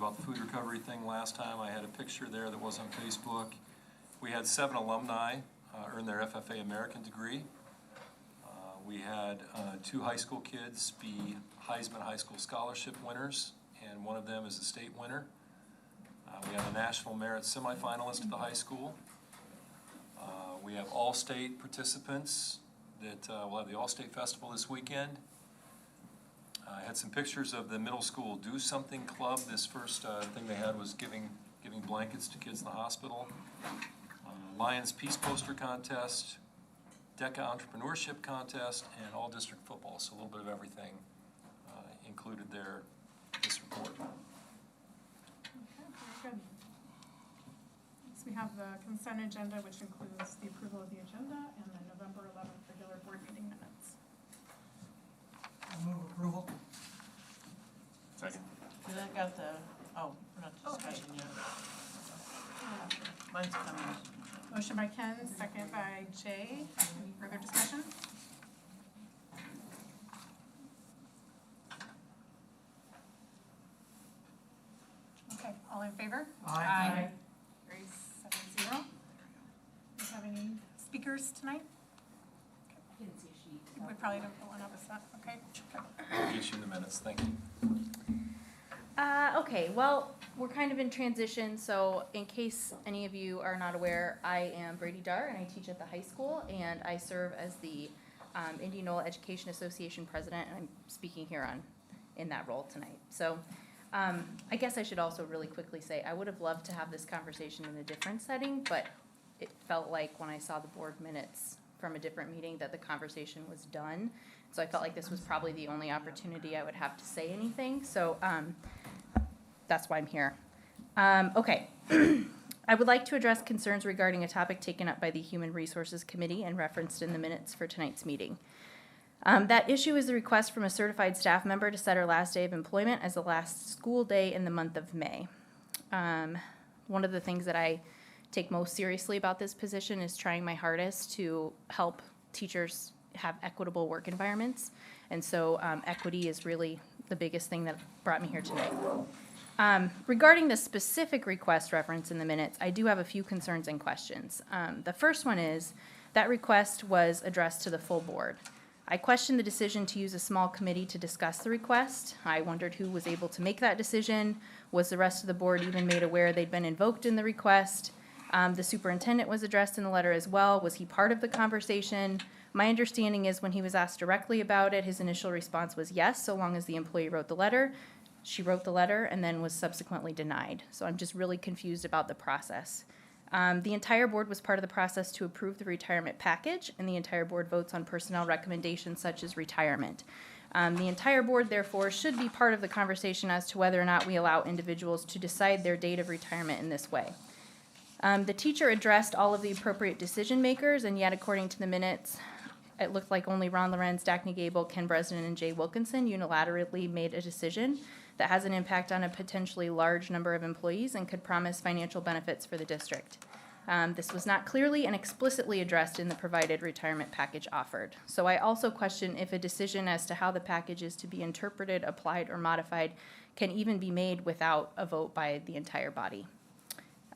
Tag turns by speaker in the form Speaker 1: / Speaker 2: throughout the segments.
Speaker 1: about the food recovery thing last time. I had a picture there that was on Facebook. We had 7 alumni earn their FFA American degree. We had 2 high school kids be Heisman High School Scholarship winners, and one of them is a state winner. We have a National Merit semifinalist at the high school. We have all-state participants that will have the All-State Festival this weekend. I had some pictures of the middle school Do Something Club. This first thing they had was giving blankets to kids in the hospital. Lions Peace Poster Contest, DECA Entrepreneurship Contest, and all district football. So a little bit of everything included there in this report.
Speaker 2: Okay, very good. Next, we have the consent agenda, which includes the approval of the agenda and the November 11th regular board meeting minutes.
Speaker 3: I'll move approval.
Speaker 1: Second.
Speaker 4: We got the, we're not discussing yet. Mine's coming.
Speaker 2: Motion by Ken, second by Jay. Any further discussion? Okay, all in favor?
Speaker 3: Aye.
Speaker 2: Carries 7-0. Do you have any speakers tonight?
Speaker 5: I didn't see a sheet.
Speaker 2: We probably don't put one up, is that okay?
Speaker 1: I'll get you the minutes. Thank you.
Speaker 5: Okay, well, we're kind of in transition, so in case any of you are not aware, I am Brady Dar, and I teach at the high school, and I serve as the Indianola Education Association president, and I'm speaking here in that role tonight. So I guess I should also really quickly say, I would have loved to have this conversation in a different setting, but it felt like when I saw the board minutes from a different meeting that the conversation was done. So I felt like this was probably the only opportunity I would have to say anything. So that's why I'm here. Okay. I would like to address concerns regarding a topic taken up by the Human Resources Committee and referenced in the minutes for tonight's meeting. That issue is the request from a certified staff member to set her last day of employment as the last school day in the month of May. One of the things that I take most seriously about this position is trying my hardest to help teachers have equitable work environments. And so equity is really the biggest thing that brought me here tonight. Regarding the specific request reference in the minutes, I do have a few concerns and questions. The first one is that request was addressed to the full board. I questioned the decision to use a small committee to discuss the request. I wondered who was able to make that decision. Was the rest of the board even made aware they'd been invoked in the request? The superintendent was addressed in the letter as well. Was he part of the conversation? My understanding is when he was asked directly about it, his initial response was yes, so long as the employee wrote the letter. She wrote the letter and then was subsequently denied. So I'm just really confused about the process. The entire board was part of the process to approve the retirement package, and the entire board votes on personnel recommendations such as retirement. The entire board, therefore, should be part of the conversation as to whether or not we allow individuals to decide their date of retirement in this way. The teacher addressed all of the appropriate decision makers, and yet according to the minutes, it looked like only Ron Lorenz, Daphne Gable, Ken Bresnan, and Jay Wilkinson unilaterally made a decision that has an impact on a potentially large number of employees and could promise financial benefits for the district. This was not clearly and explicitly addressed in the provided retirement package offered. So I also question if a decision as to how the package is to be interpreted, applied, or modified can even be made without a vote by the entire body.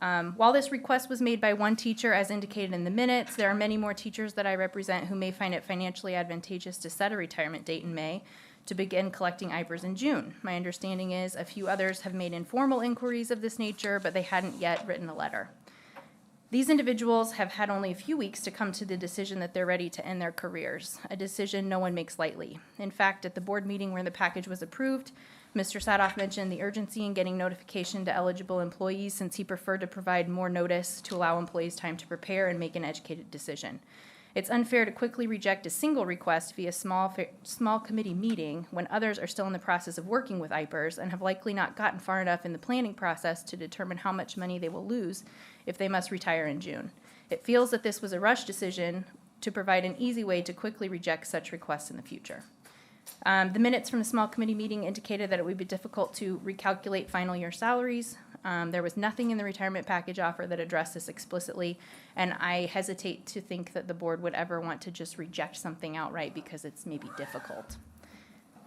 Speaker 5: While this request was made by one teacher, as indicated in the minutes, there are many more teachers that I represent who may find it financially advantageous to set a retirement date in May to begin collecting IPERS in June. My understanding is a few others have made informal inquiries of this nature, but they hadn't yet written a letter. These individuals have had only a few weeks to come to the decision that they're ready to end their careers, a decision no one makes lightly. In fact, at the board meeting where the package was approved, Mr. Sadoff mentioned the urgency in getting notification to eligible employees since he preferred to provide more notice to allow employees time to prepare and make an educated decision. It's unfair to quickly reject a single request via small committee meeting when others are still in the process of working with IPERS and have likely not gotten far enough in the planning process to determine how much money they will lose if they must retire in June. It feels that this was a rush decision to provide an easy way to quickly reject such requests in the future. The minutes from the small committee meeting indicated that it would be difficult to recalculate final year salaries. There was nothing in the retirement package offer that addressed this explicitly, and I hesitate to think that the board would ever want to just reject something outright because it's maybe difficult.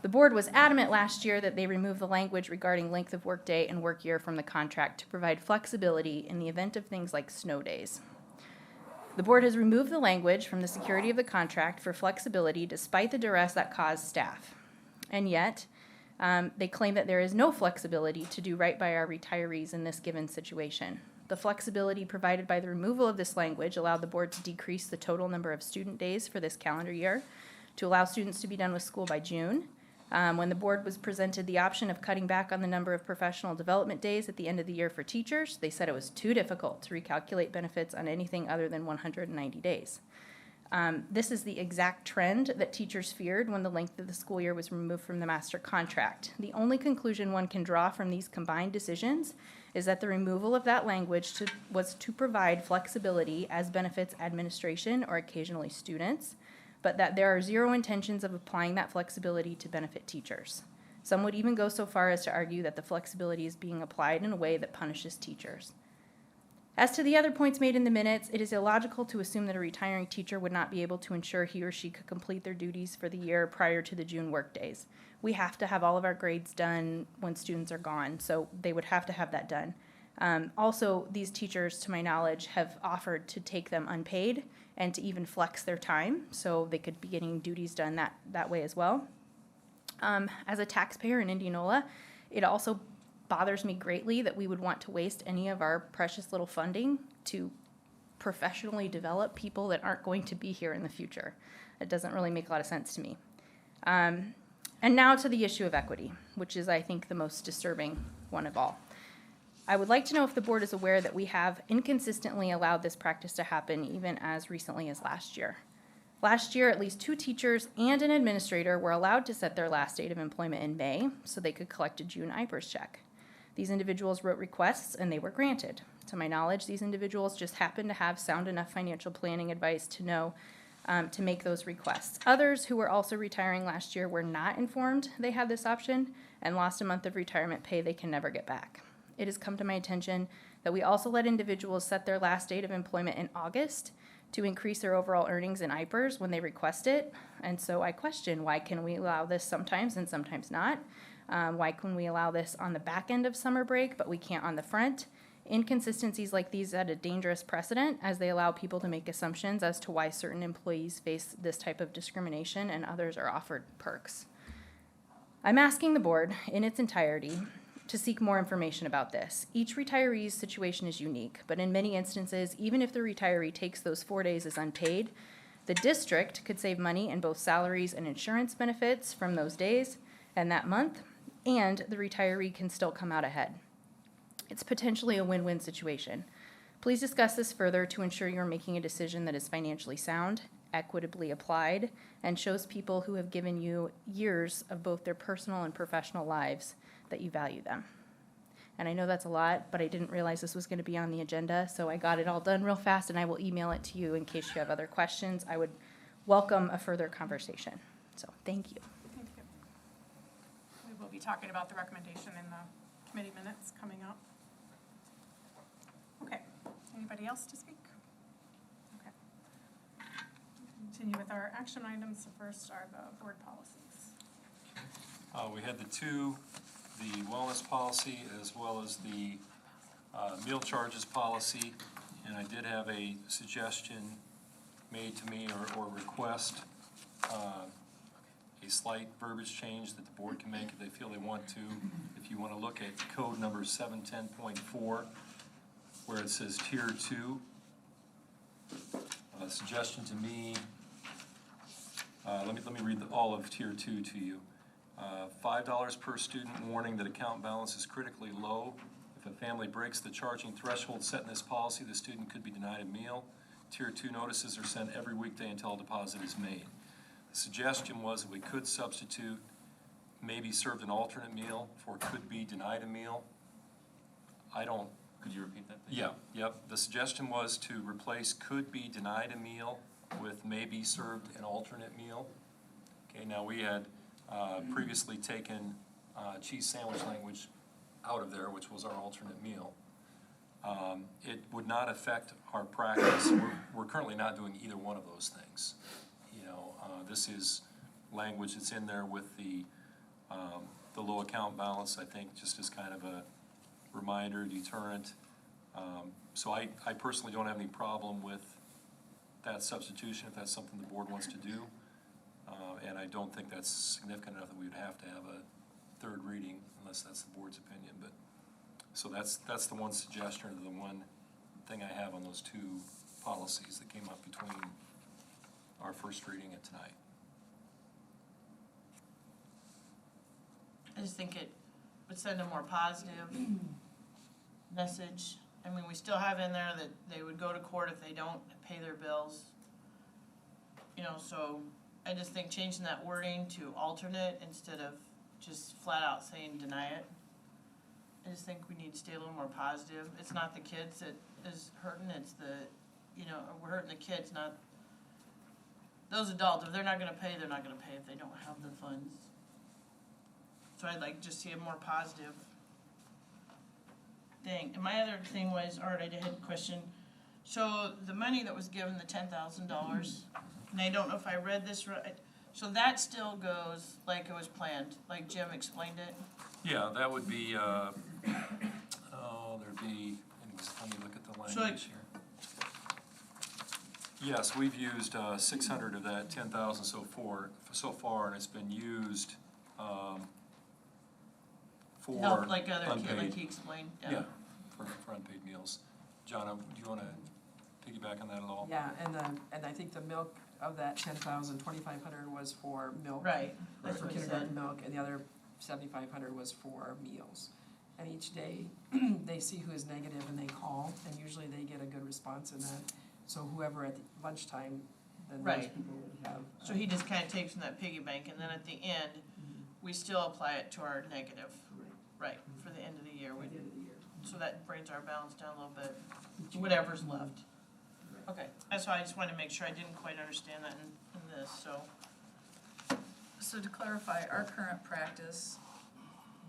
Speaker 5: The board was adamant last year that they remove the language regarding length of workday and work year from the contract to provide flexibility in the event of things like snow days. The board has removed the language from the security of the contract for flexibility despite the duress that caused staff. And yet, they claim that there is no flexibility to do right by our retirees in this given situation. The flexibility provided by the removal of this language allowed the board to decrease the total number of student days for this calendar year, to allow students to be done with school by June. When the board was presented the option of cutting back on the number of professional development days at the end of the year for teachers, they said it was too difficult to recalculate benefits on anything other than 190 days. This is the exact trend that teachers feared when the length of the school year was removed from the master contract. The only conclusion one can draw from these combined decisions is that the removal of that language was to provide flexibility as benefits administration or occasionally students, but that there are zero intentions of applying that flexibility to benefit teachers. Some would even go so far as to argue that the flexibility is being applied in a way that punishes teachers. As to the other points made in the minutes, it is illogical to assume that a retiring teacher would not be able to ensure he or she could complete their duties for the year prior to the June workdays. We have to have all of our grades done when students are gone, so they would have to have that done. Also, these teachers, to my knowledge, have offered to take them unpaid and to even flex their time, so they could be getting duties done that way as well. As a taxpayer in Indianola, it also bothers me greatly that we would want to waste any of our precious little funding to professionally develop people that aren't going to be here in the future. It doesn't really make a lot of sense to me. And now to the issue of equity, which is, I think, the most disturbing one of all. I would like to know if the board is aware that we have inconsistently allowed this practice to happen even as recently as last year. Last year, at least 2 teachers and an administrator were allowed to set their last date of employment in May so they could collect a June IPERS check. These individuals wrote requests and they were granted. To my knowledge, these individuals just happened to have sound enough financial planning advice to know to make those requests. Others who were also retiring last year were not informed they had this option and lost a month of retirement pay they can never get back. It has come to my attention that we also let individuals set their last date of employment in August to increase their overall earnings in IPERS when they request it. And so I question, why can we allow this sometimes and sometimes not? Why can we allow this on the back end of summer break, but we can't on the front? Inconsistencies like these set a dangerous precedent as they allow people to make assumptions as to why certain employees face this type of discrimination and others are offered perks. I'm asking the board in its entirety to seek more information about this. Each retiree's situation is unique, but in many instances, even if the retiree takes those 4 days as unpaid, the district could save money in both salaries and insurance benefits from those days and that month, and the retiree can still come out ahead. It's potentially a win-win situation. Please discuss this further to ensure you're making a decision that is financially sound, equitably applied, and shows people who have given you years of both their personal and professional lives that you value them. And I know that's a lot, but I didn't realize this was going to be on the agenda, so I got it all done real fast, and I will email it to you in case you have other questions. I would welcome a further conversation. So, thank you.
Speaker 2: Thank you. We will be talking about the recommendation in the committee minutes coming up. Okay, anybody else to speak? Okay. Continue with our action items. The first are the board policies.
Speaker 1: We had the wellness policy as well as the meal charges policy, and I did have a suggestion made to me or request a slight verbiage change that the board can make if they feel they want to. If you want to look at code number 710.4, where it says tier 2, a suggestion to me, let me read all of tier 2 to you. $5 per student warning that account balance is critically low. If a family breaks the charging threshold set in this policy, the student could be denied a meal. Tier 2 notices are sent every weekday until a deposit is made. The suggestion was that we could substitute maybe served an alternate meal for could be denied a meal.
Speaker 6: Could you repeat that?
Speaker 1: Yep. The suggestion was to replace could be denied a meal with maybe served an alternate meal. Okay, now we had previously taken cheese sandwich language out of there, which was our alternate meal. It would not affect our practice. We're currently not doing either one of those things. You know, this is language that's in there with the The low account balance, I think, just as kind of a reminder, deterrent. So I personally don't have any problem with that substitution if that's something the board wants to do. And I don't think that's significant enough that we would have to have a third reading unless that's the board's opinion. But so that's the one suggestion, or the one thing I have on those two policies that came up between our first reading and tonight.
Speaker 4: I just think it would send a more positive message. I mean, we still have in there that they would go to court if they don't pay their bills. You know, so I just think changing that wording to alternate instead of just flat out saying deny it. I just think we need to stay a little more positive. It's not the kids that is hurting, it's the, you know, we're hurting the kids, not those adults. If they're not gonna pay, they're not gonna pay if they don't have the funds. So I'd like to just see a more positive thing. And my other thing was, Art, I did have a question. So the money that was given, the $10,000, and I don't know if I read this right, so that still goes like it was planned, like Jim explained it?
Speaker 1: Yeah, that would be, there'd be, let me look at the
Speaker 4: So
Speaker 1: language here. Yes, we've used 600 of that 10,000 so far, and it's been used for
Speaker 4: Help like other kids, like
Speaker 1: unpaid.
Speaker 4: he explained,
Speaker 1: Yeah, for unpaid meals. John, do you want to piggyback on that at all?
Speaker 3: Yeah, and I think the milk of that 10,000, 2,500 was for milk.
Speaker 4: Right, that's
Speaker 3: For
Speaker 4: what he
Speaker 3: kindergarten
Speaker 4: said.
Speaker 3: milk, and the other 7,500 was for meals. And each day, they see who is negative and they call, and usually they get a good response in that. So whoever at the lunchtime, then those
Speaker 4: Right.
Speaker 3: people would have.
Speaker 4: So he just kinda takes from that piggy bank, and then at the end, we still apply it to our negative, right, for the end of the year.
Speaker 3: By the end of the year.
Speaker 4: So that brings our balance down a little bit, whatever's left. Okay, that's why I just wanted to make sure I didn't quite understand that in this, so.
Speaker 6: So to clarify, our current practice,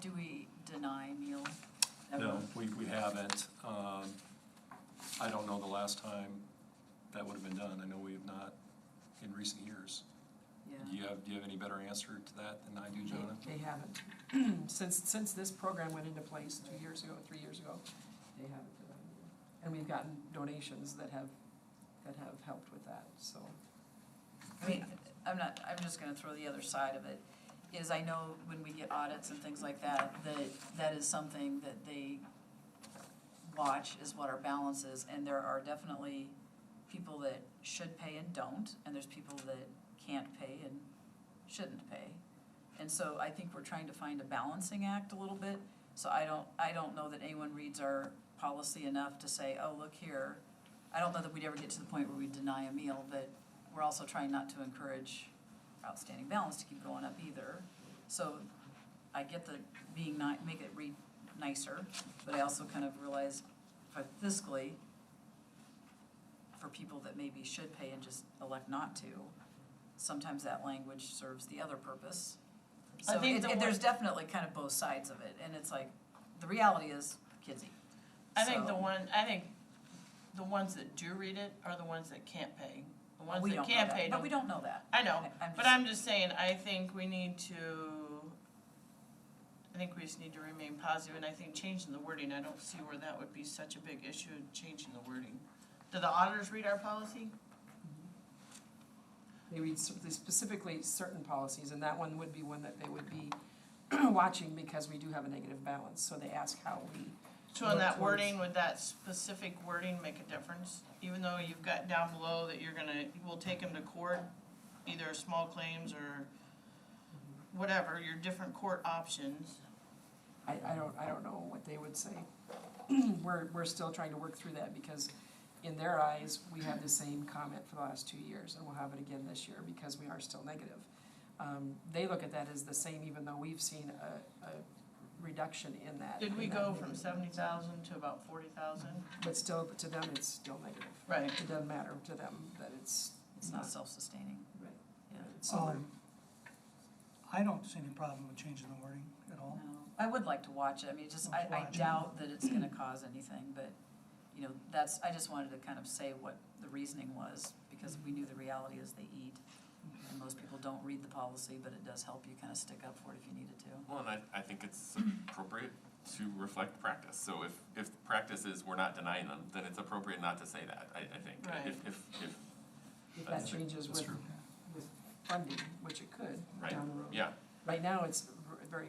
Speaker 6: do we deny meal?
Speaker 1: No, we haven't. I don't know the last time that would have been done. I know we have not in recent years.
Speaker 6: Yeah.
Speaker 1: Do you have any better answer to that than I do, Jonah?
Speaker 3: They haven't. Since this program went into place 2 years ago, 3 years ago, they haven't done it. And we've gotten donations that have helped with that, so.
Speaker 6: I mean, I'm just gonna throw the other side of it, is I know when we get audits and things like that, that is something that they watch, is what our balance is, and there are definitely people that should pay and don't, and there's people that can't pay and shouldn't pay. And so I think we're trying to find a balancing act a little bit, so I don't know that anyone reads our policy enough to say, oh, look here. I don't know that we'd ever get to the point where we deny a meal, but we're also trying not to encourage outstanding balance to keep going up either. So I get the make it read nicer, but I also kind of realize fiscally, for people that maybe should pay and just elect not to, sometimes that language serves the other purpose.
Speaker 4: I
Speaker 6: So
Speaker 4: think
Speaker 6: there's definitely kind of both sides of it, and it's like, the reality is kids eat.
Speaker 4: I think
Speaker 6: So-
Speaker 4: the ones that do read it are the ones that can't pay. The
Speaker 6: Well,
Speaker 4: ones
Speaker 6: we
Speaker 4: that
Speaker 6: don't know
Speaker 4: can't
Speaker 6: that,
Speaker 4: pay
Speaker 6: but
Speaker 4: don't.
Speaker 6: we don't know that.
Speaker 4: I know,
Speaker 6: I'm
Speaker 4: but
Speaker 6: just-
Speaker 4: I'm just saying, I think we just need to remain positive, and I think changing the wording, I don't see where that would be such a big issue, changing the wording. Do the auditors read our policy?
Speaker 3: They read specifically certain policies, and that one would be one that they would be watching because we do have a negative balance, so they ask how we.
Speaker 4: So in
Speaker 3: work
Speaker 4: that
Speaker 3: towards-
Speaker 4: wording, would that specific wording make a difference? Even though you've got down below that we'll take them to court, either small claims or whatever, your different court options.
Speaker 3: I don't know what they would say. We're still trying to work through that because in their eyes, we had the same comment for the last 2 years, and we'll have it again this year because we are still negative. They look at that as the same, even though we've seen a reduction in that.
Speaker 4: Did we
Speaker 3: in that
Speaker 4: go
Speaker 3: negative.
Speaker 4: from 70,000 to about 40,000?
Speaker 3: But still, to them, it's still negative.
Speaker 4: Right.
Speaker 3: It doesn't matter to them that it's
Speaker 6: It's not self-sustaining.
Speaker 3: Right.
Speaker 6: Yeah.
Speaker 3: So,
Speaker 7: I don't see any problem with changing the wording at all.
Speaker 6: No, I would like to watch it, I mean, I
Speaker 7: Watch it.
Speaker 6: doubt that it's gonna cause anything, but, you know, I just wanted to kind of say what the reasoning was, because we knew the reality is they eat. And most people don't read the policy, but it does help you kind of stick up for it if you needed to.
Speaker 8: Well, and I think it's appropriate to reflect practice. So if practice is we're not denying them, then it's appropriate not to say that, I think.
Speaker 4: Right.
Speaker 3: If that changes
Speaker 1: That's
Speaker 3: with,
Speaker 1: true.
Speaker 3: with funding, which it could
Speaker 8: Right,
Speaker 3: down the road.
Speaker 8: yeah,
Speaker 3: Right now, it's very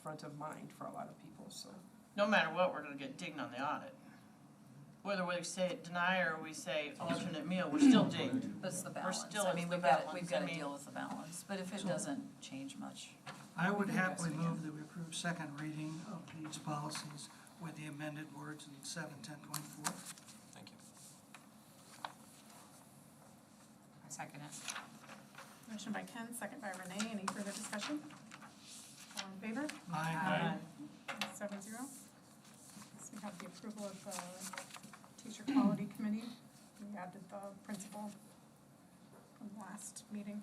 Speaker 3: front of mind for a lot of people, so.
Speaker 4: No matter what, we're gonna get dinged on the audit. Whether we say deny or we say alternate meal, we're still dinged.
Speaker 6: But it's the balance.
Speaker 4: still
Speaker 6: I
Speaker 4: in
Speaker 6: mean,
Speaker 4: the
Speaker 6: we've got,
Speaker 4: balance.
Speaker 6: we've got
Speaker 4: I
Speaker 6: to
Speaker 4: mean-
Speaker 6: deal with the balance, but if it doesn't change much.
Speaker 7: I would happily
Speaker 6: Yes,
Speaker 7: move that we approve second reading of these policies with the amended words in 7/10/24.
Speaker 1: Thank you.
Speaker 3: I second it.
Speaker 2: Motion by Ken, second by Renee. Any further discussion? All in favor?
Speaker 7: Aye.
Speaker 2: 7-0. So we have the approval of the teacher quality committee. We added the principal from last meeting.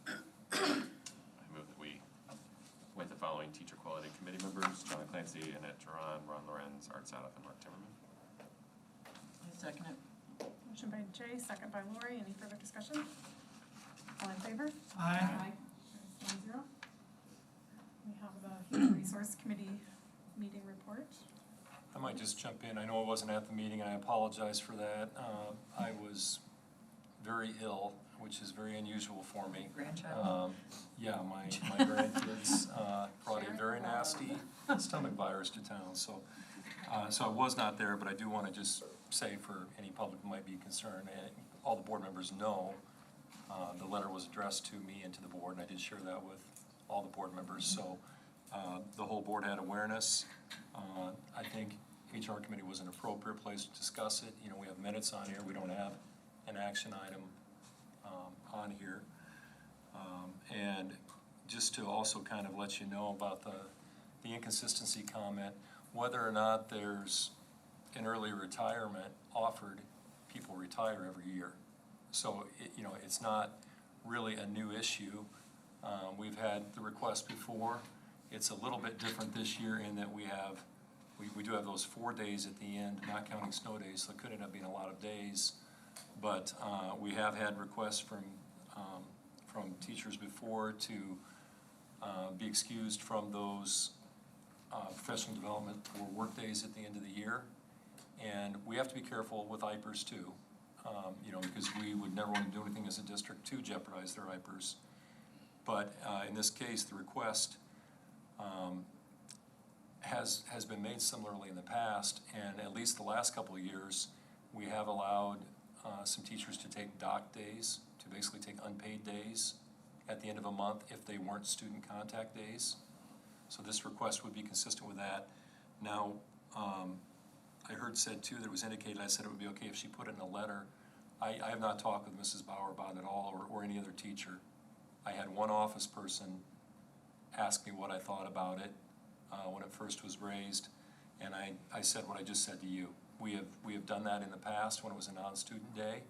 Speaker 8: I move that we appoint the following teacher quality committee members: John Clancy, Annette Duran, Ron Lorenz, Art Sadaf, and Mark Timmerman.
Speaker 4: I second it.
Speaker 2: Motion by Jay, second by Lori. Any further discussion? All in favor?
Speaker 7: Aye.
Speaker 2: 7-0. We have the human resource committee meeting report.
Speaker 1: I might just jump in. I know I wasn't at the meeting, and I apologize for that. I was very ill, which is very unusual for me.
Speaker 6: Grandchild.
Speaker 1: Yeah, my grandkids brought a very nasty stomach virus to town, so I was not there, but I do want to just say for any public who might be concerned, and all the board members know, the letter was addressed to me and to the board, and I did share that with all the board members, so the whole board had awareness. I think HR committee was an appropriate place to discuss it. You know, we have minutes on here, we don't have an action item on here. And just to also kind of let you know about the inconsistency comment, whether or not there's an early retirement offered, people retire every year. So, you know, it's not really a new issue. We've had the request before. It's a little bit different this year in that we do have those 4 days at the end, not counting snow days, so it could end up being a lot of days. But we have had requests from teachers before to be excused from those professional development for work days at the end of the year. And we have to be careful with IPERS too, you know, because we would never want to do anything as a district to jeopardize their IPERS. But in this case, the request has been made similarly in the past, and at least the last couple of years, we have allowed some teachers to take dock days, to basically take unpaid days at the end of a month if they weren't student contact days. So this request would be consistent with that. Now, I heard said too that it was indicated, I said it would be okay if she put it in a letter. I have not talked with Mrs. Bauer about it at all, or any other teacher. I had one office person ask me what I thought about it when it first was raised, and I said what I just said to you. We have done that in the past when it was a non-student day,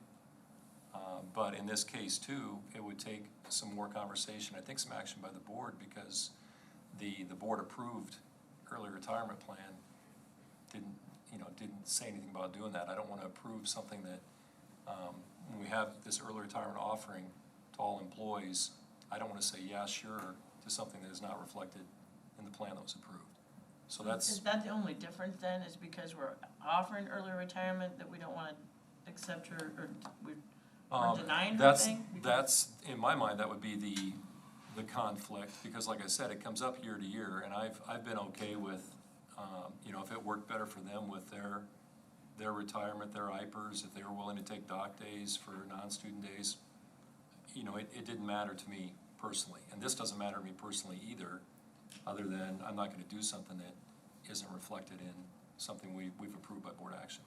Speaker 1: but in this case too, it would take some more conversation, I think some action by the board, because the board approved early retirement plan, didn't say anything about doing that. I don't want to approve something that, when we have this early retirement offering to all employees, I don't want to say, yeah, sure, to something that is not reflected in the plan that was approved. So that's,
Speaker 4: Is that the only difference then, is because we're offering early retirement that we don't wanna accept her, or we're denying her thing?
Speaker 1: That's, in my mind, that would be the conflict, because like I said, it comes up year to year, and I've been okay with, if it worked better for them with their retirement, their IPERS, if they were willing to take dock days for non-student days, it didn't matter to me personally, and this doesn't matter to me personally either, other than I'm not gonna do something that isn't reflected in something we've approved by board action.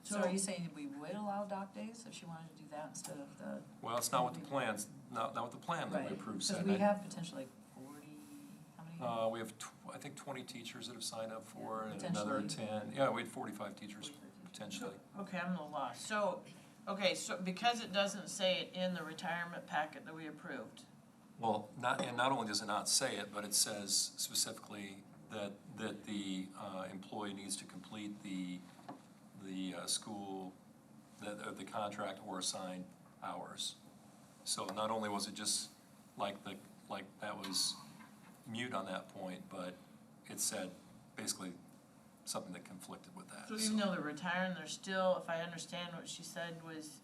Speaker 6: So are you saying we would allow dock days if she wanted to do that instead of the?
Speaker 1: Well, it's not what the plans, not what the plan that we approved said.
Speaker 6: Because we have potentially 40, how many?
Speaker 1: We have, I think 20 teachers that have signed up for it, and another
Speaker 6: Potentially.
Speaker 1: 10, yeah, we had 45 teachers potentially.
Speaker 4: Okay, I'm a little lost. So because it doesn't say it in the retirement packet that we approved,
Speaker 1: Well, not only does it not say it, but it says specifically that the employee needs to complete the school, the contract or assigned hours. So not only was it just like that was mute on that point, but it said basically something that conflicted with that.
Speaker 4: So even though they're retiring, they're still, if I understand what she said, was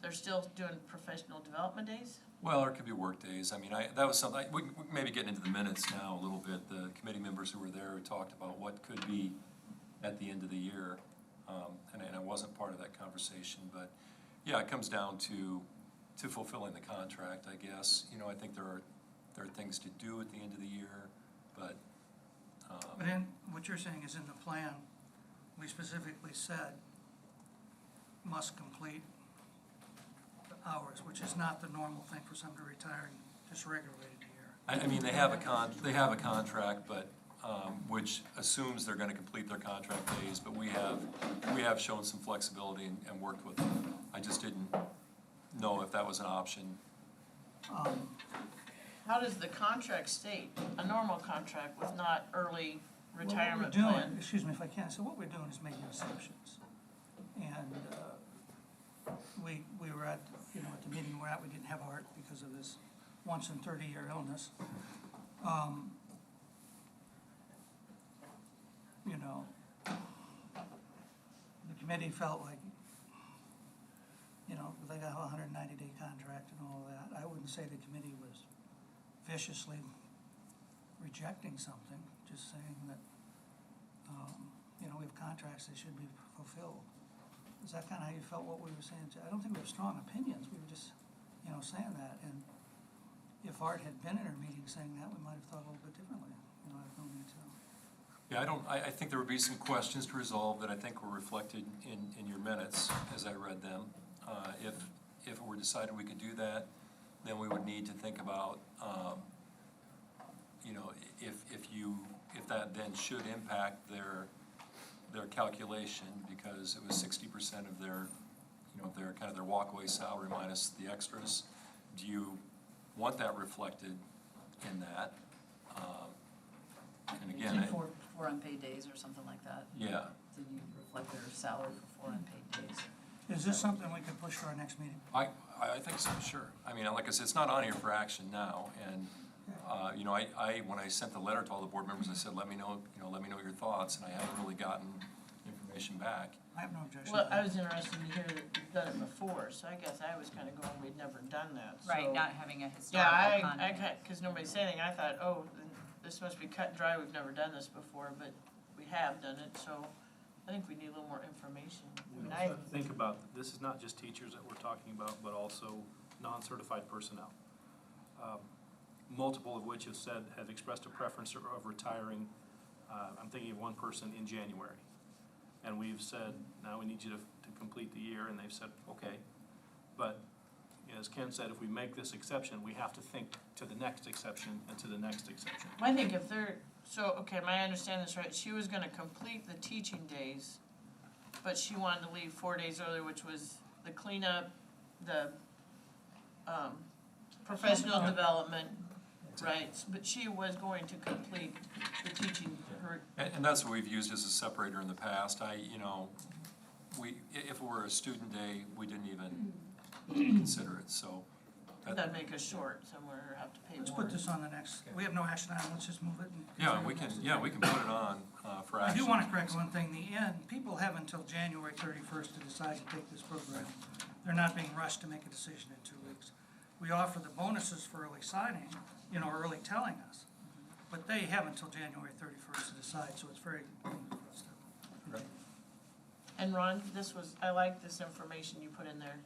Speaker 4: they're still doing professional development days?
Speaker 1: Well, or it could be work days. I mean, that was something, we maybe getting into the minutes now a little bit. The committee members who were there talked about what could be at the end of the year. And I wasn't part of that conversation, but yeah, it comes down to fulfilling the contract, I guess. You know, I think there are things to do at the end of the year, but.
Speaker 7: But in, what you're saying is in the plan, we specifically said must complete the hours, which is not the normal thing for someone retiring just regularly a year.
Speaker 1: I mean, they have a contract, but, which assumes they're gonna complete their contract days, but we have shown some flexibility and worked with them. I just didn't know if that was an option.
Speaker 4: How does the contract state, a normal contract with not early retirement
Speaker 7: What we're doing,
Speaker 4: plan?
Speaker 7: excuse me if I can, so what we're doing is making exceptions. And we were at, at the meeting we're at, we didn't have Art because of this once in 30-year illness. The committee felt like, they got a 190-day contract and all of that. I wouldn't say the committee was viciously rejecting something, just saying that, we have contracts that should be fulfilled. Is that kind of how you felt what we were saying? I don't think we have strong opinions, we were just, saying that. And if Art had been in our meeting saying that, we might have thought a little bit differently. I have no need to.
Speaker 1: Yeah, I think there would be some questions to resolve that I think were reflected in your minutes as I read them. If it were decided we could do that, then we would need to think about, if that then should impact their calculation, because it was 60% of their, their kind of their walkaway salary minus the extras. Do you want that reflected in that? And again,
Speaker 6: Four unpaid days or something like that.
Speaker 1: yeah.
Speaker 6: So you reflect their salary for 4 unpaid days.
Speaker 7: Is this something we could push for our next meeting?
Speaker 1: I think so, sure. I mean, like I said, it's not on here for action now, and, when I sent the letter to all the board members, I said, let me know your thoughts, and I haven't really gotten information back.
Speaker 7: I have no objection.
Speaker 4: Well, I was interested to hear that you've done it before, so I guess I was kind of going, we'd never done that, so.
Speaker 6: Right, not having a historical
Speaker 4: Yeah,
Speaker 6: context.
Speaker 4: because nobody said anything, I thought, oh, then this must be cut and dry, we've never done this before, but we have done it, so I think we need a little more information. I
Speaker 9: We
Speaker 4: mean,
Speaker 9: also have to think about, this is not just teachers that we're talking about, but also non-certified personnel. Multiple of which have expressed a preference of retiring, I'm thinking of one person in January. And we've said, now we need you to complete the year, and they've said, okay. But as Ken said, if we make this exception, we have to think to the next exception and to the next exception.
Speaker 4: I think if they're, so, okay, am I understand this right, she was gonna complete the teaching days, but she wanted to leave 4 days earlier, which was the cleanup, the, professional development, right? But she was going to complete the teaching, her,
Speaker 1: And that's what we've used as a separator in the past. If it were a student day, we didn't even consider it, so.
Speaker 4: that'd make us short somewhere, or have to pay more.
Speaker 7: Let's put this on the next, we have no action item, let's just move it. And
Speaker 1: Yeah,
Speaker 7: continue
Speaker 1: we
Speaker 7: the
Speaker 1: can,
Speaker 7: next
Speaker 1: yeah, we can put it on for
Speaker 7: I
Speaker 1: action.
Speaker 7: do want to correct one thing, the end, people have until January 31st to decide to take this program. They're not being rushed to make a decision in 2 weeks. We offer the bonuses for early signing, early telling us, but they have until January 31st to decide, so it's very important for us to.
Speaker 1: Right.
Speaker 4: And Ron, I like this information you put in there.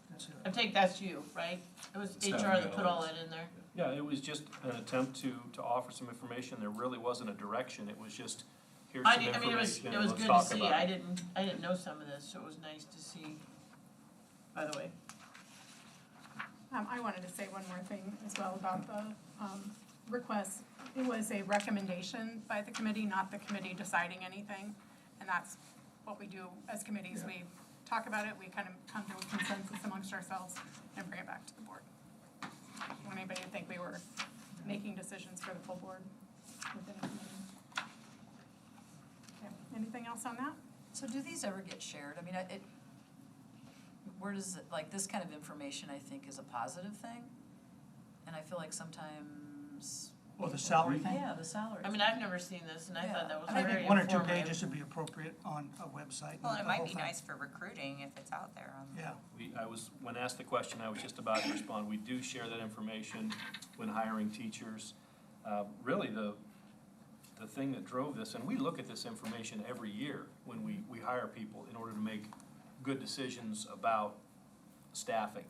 Speaker 7: That's it.
Speaker 4: I take that's you, right? It was
Speaker 1: It's
Speaker 4: HR
Speaker 1: definitely
Speaker 4: that put all
Speaker 1: ours.
Speaker 4: that in there.
Speaker 9: Yeah, it was just an attempt to offer some information. There really wasn't a direction. It was just, here's some
Speaker 4: I mean, it was
Speaker 9: information and let's
Speaker 4: good to
Speaker 9: talk
Speaker 4: see,
Speaker 9: about
Speaker 4: I
Speaker 9: it.
Speaker 4: didn't know some of this, so it was nice to see, by the way.
Speaker 2: I wanted to say one more thing as well about the request. It was a recommendation by the committee, not the committee deciding anything. And that's what we do as committees. We talk about it, we kind of come to a consensus amongst ourselves and bring it back to the board. I don't want anybody to think we were making decisions for the full board within the committee. Okay, anything else on that?
Speaker 6: So do these ever get shared? I mean, where does it, like, this kind of information, I think, is a positive thing. And I feel like sometimes,
Speaker 7: Well, the salary thing?
Speaker 6: yeah, the salary.
Speaker 4: I mean, I've never seen this, and I thought that was
Speaker 7: I
Speaker 4: very
Speaker 7: think 1 or 2
Speaker 4: informative.
Speaker 7: pages would be appropriate on a website.
Speaker 10: Well,
Speaker 7: not
Speaker 10: it
Speaker 7: the
Speaker 10: might
Speaker 7: whole
Speaker 10: be
Speaker 7: thing.
Speaker 10: nice for recruiting if it's out there on.
Speaker 7: Yeah,
Speaker 9: When asked the question, I was just about to respond. We do share that information when hiring teachers. Really, the thing that drove this, and we look at this information every year when we hire people in order to make good decisions about staffing.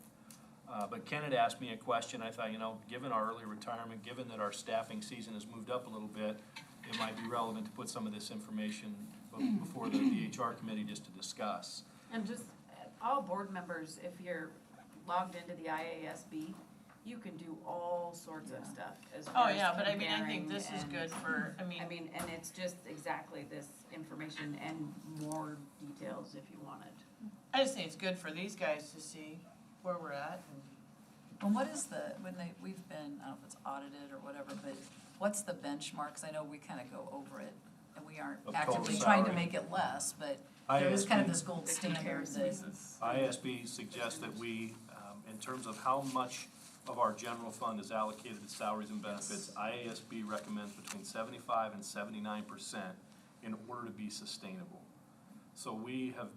Speaker 9: But Ken had asked me a question, I thought, given our early retirement, given that our staffing season has moved up a little bit, it might be relevant to put some of this information before the HR committee just to discuss.
Speaker 11: And just, all board members, if you're logged into the IASB, you can do all sorts of stuff as
Speaker 4: Oh,
Speaker 11: far as
Speaker 4: yeah, but I mean, I think
Speaker 11: comparing
Speaker 4: this is
Speaker 11: and-
Speaker 4: good for, I mean,
Speaker 11: and it's just exactly this information and more details if you wanted.
Speaker 4: I just think it's good for these guys to see where we're at.
Speaker 6: Well, what is we've been, I don't know if it's audited or whatever, but what's the benchmarks? I know we kind of go over it, and we aren't
Speaker 9: Of total
Speaker 6: actively trying to
Speaker 9: salary.
Speaker 6: make it less, but there is kind of this gold
Speaker 11: The
Speaker 6: standard
Speaker 11: comparisons.
Speaker 6: that.
Speaker 9: ISB suggests that we, in terms of how much of our general fund is allocated to salaries and benefits, IASB recommends between 75% and 79% in order to be sustainable. So we have,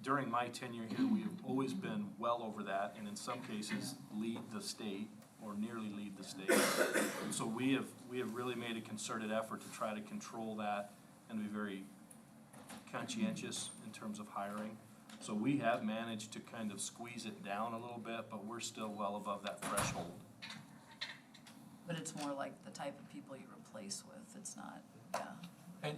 Speaker 9: during my tenure here, we have always been well over that, and in some cases, lead the state, or nearly lead the state. And so we have really made a concerted effort to try to control that and be very conscientious in terms of hiring. So we have managed to kind of squeeze it down a little bit, but we're still well above that threshold.
Speaker 6: But it's more like the type of people you replace with, it's not,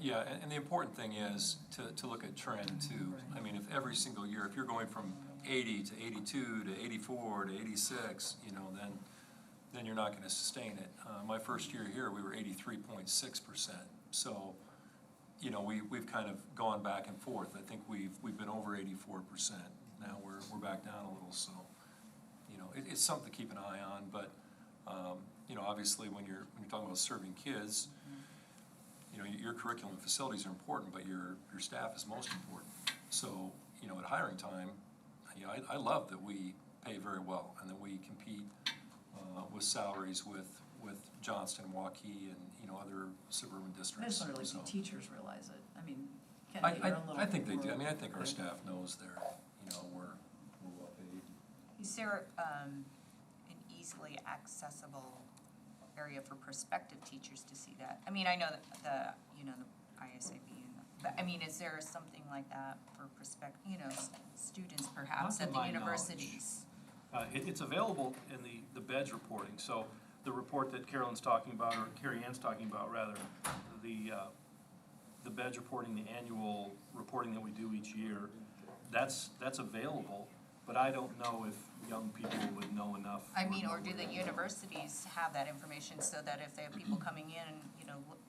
Speaker 6: yeah.
Speaker 1: And the important thing is to look at trend too. I mean, if every single year, if you're going from 80 to 82 to 84 to 86, then you're not gonna sustain it. My first year here, we were 83.6%. So, we've kind of gone back and forth. I think we've been over 84%. Now we're back down a little, so, it's something to keep an eye on, but, obviously when you're talking about serving kids, your curriculum and facilities are important, but your staff is most important. So, at hiring time, I love that we pay very well and that we compete with salaries with Johnston, Waukee, and, other suburban
Speaker 6: I
Speaker 1: districts.
Speaker 6: just wonder, like,
Speaker 1: So
Speaker 6: do teachers realize it? I mean, Kenny, you're a little.
Speaker 1: I think they do.
Speaker 6: more-
Speaker 1: I mean, I think our staff knows we're well paid.
Speaker 10: Is there an easily accessible area for prospective teachers to see that? I mean, I know that the ISAB, but I mean, is there something like that for students perhaps
Speaker 9: Not to
Speaker 10: at the
Speaker 9: my
Speaker 10: universities?
Speaker 9: It's available in the BEDS reporting, so the report that Carolyn's talking about, or Carrie Ann's talking about rather, the BEDS reporting, the annual reporting that we do each year, that's available, but I don't know if young people would know enough.
Speaker 10: I mean,
Speaker 9: know
Speaker 10: or do
Speaker 9: where
Speaker 10: the
Speaker 9: that is.
Speaker 10: universities have that information so that if they have people coming in,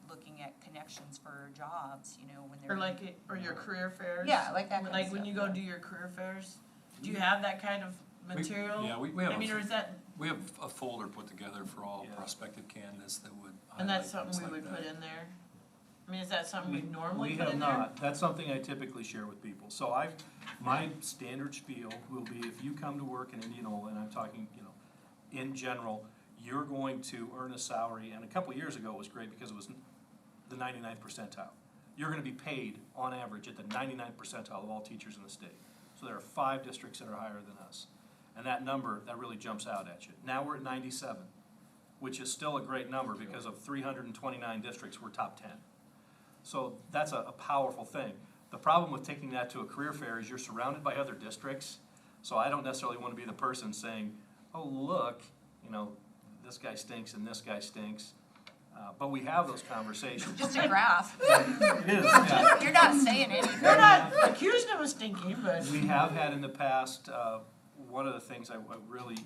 Speaker 10: looking at connections for jobs, when they're.
Speaker 4: Or your career fairs?
Speaker 10: Yeah, like that kind of
Speaker 4: Like when
Speaker 10: stuff,
Speaker 4: you go
Speaker 10: yeah.
Speaker 4: do your career fairs, do you have that kind of material?
Speaker 1: Yeah, we have
Speaker 4: I mean, or is that,
Speaker 1: we have a folder put together for all
Speaker 9: Yeah.
Speaker 1: prospective candidates that would
Speaker 4: and that's
Speaker 1: highlight things
Speaker 4: something we
Speaker 1: like
Speaker 4: would put
Speaker 1: that.
Speaker 4: in there? I mean, is that something we normally
Speaker 9: We
Speaker 4: put
Speaker 9: have
Speaker 4: in there?
Speaker 9: not. That's something I typically share with people. So my standard spiel will be if you come to work in Indianola, and I'm talking, in general, you're going to earn a salary, and a couple of years ago it was great because it was the 99th percentile. You're gonna be paid on average at the 99th percentile of all teachers in the state. So there are 5 districts that are higher than us. And that number, that really jumps out at you. Now we're at 97, which is still a great number because of 329 districts, we're top 10. So that's a powerful thing. The problem with taking that to a career fair is you're surrounded by other districts. So I don't necessarily want to be the person saying, oh, look, this guy stinks and this guy stinks. But we have those conversations.
Speaker 10: Just a graph.
Speaker 9: It is, yeah.
Speaker 10: You're not saying anything.
Speaker 4: You're not accusing of stinking, but.
Speaker 9: We have had in the past, one of the things I really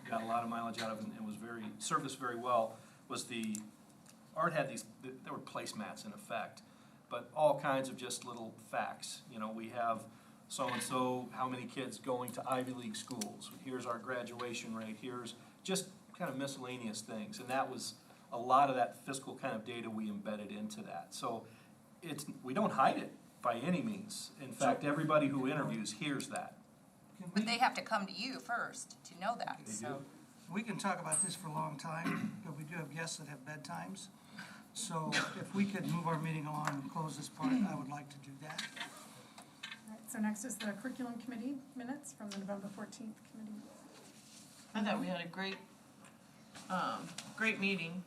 Speaker 9: got a lot of mileage out of and served us very well was Art had there were placemats in effect, but all kinds of just little facts. We have so-and-so, how many kids going to Ivy League schools, here's our graduation rate, here's just kind of miscellaneous things. And that was a lot of that fiscal kind of data we embedded into that. So we don't hide it by any means. In fact, everybody who interviews hears that.
Speaker 10: But they have to come to you first to know that, so.
Speaker 7: We can talk about this for a long time, but we do have guests that have bedtimes. So if we could move our meeting along and close this part, I would like to do that.
Speaker 2: All right, so next is the curriculum committee minutes from the November 14th committee.
Speaker 4: I thought we had a great, great meeting.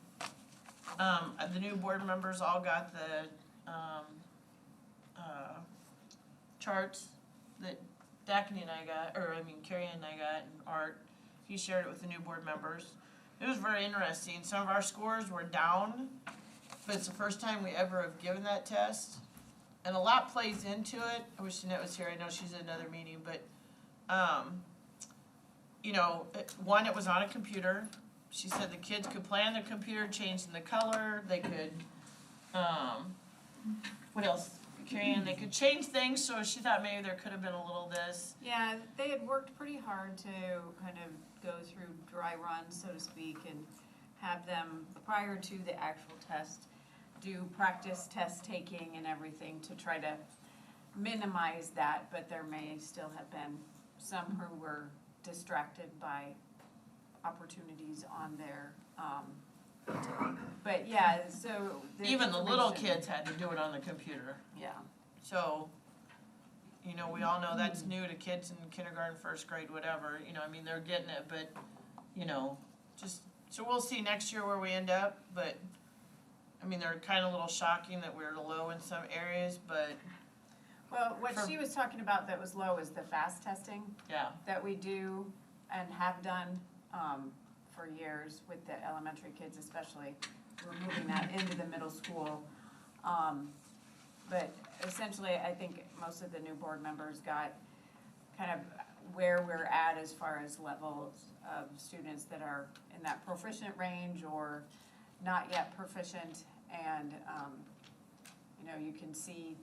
Speaker 4: The new board members all got the, charts that Daphne and I got, Carrie and I got, and Art, he shared it with the new board members. It was very interesting. Some of our scores were down, but it's the first time we ever have given that test. And a lot plays into it. I wish Jeanette was here. I know she's at another meeting, but, one, it was on a computer. She said the kids could play on the computer, changing the color. They could, what else? Carrie Ann, they could change things, so she thought maybe there could have been a little this.
Speaker 11: Yeah, they had worked pretty hard to kind of go through dry runs, so to speak, and have them, prior to the actual test, do practice test taking and everything to try to minimize that, but there may still have been some who were distracted by opportunities on their, but yeah, so.
Speaker 4: Even the little
Speaker 11: information-
Speaker 4: kids had to do it on the computer.
Speaker 11: Yeah.
Speaker 4: So, we all know that's new to kids in kindergarten, first grade, whatever, they're getting it, but, so we'll see next year where we end up, but, they're kind of a little shocking that we're low in some areas, but,
Speaker 11: Well, what she was talking about that was low is the fast testing
Speaker 4: yeah.
Speaker 11: that we do and have done, for years with the elementary kids especially. We're moving that into the middle school. But essentially, I think most of the new board members got kind of where we're at as far as levels of students that are in that proficient range or not yet proficient. And, you can see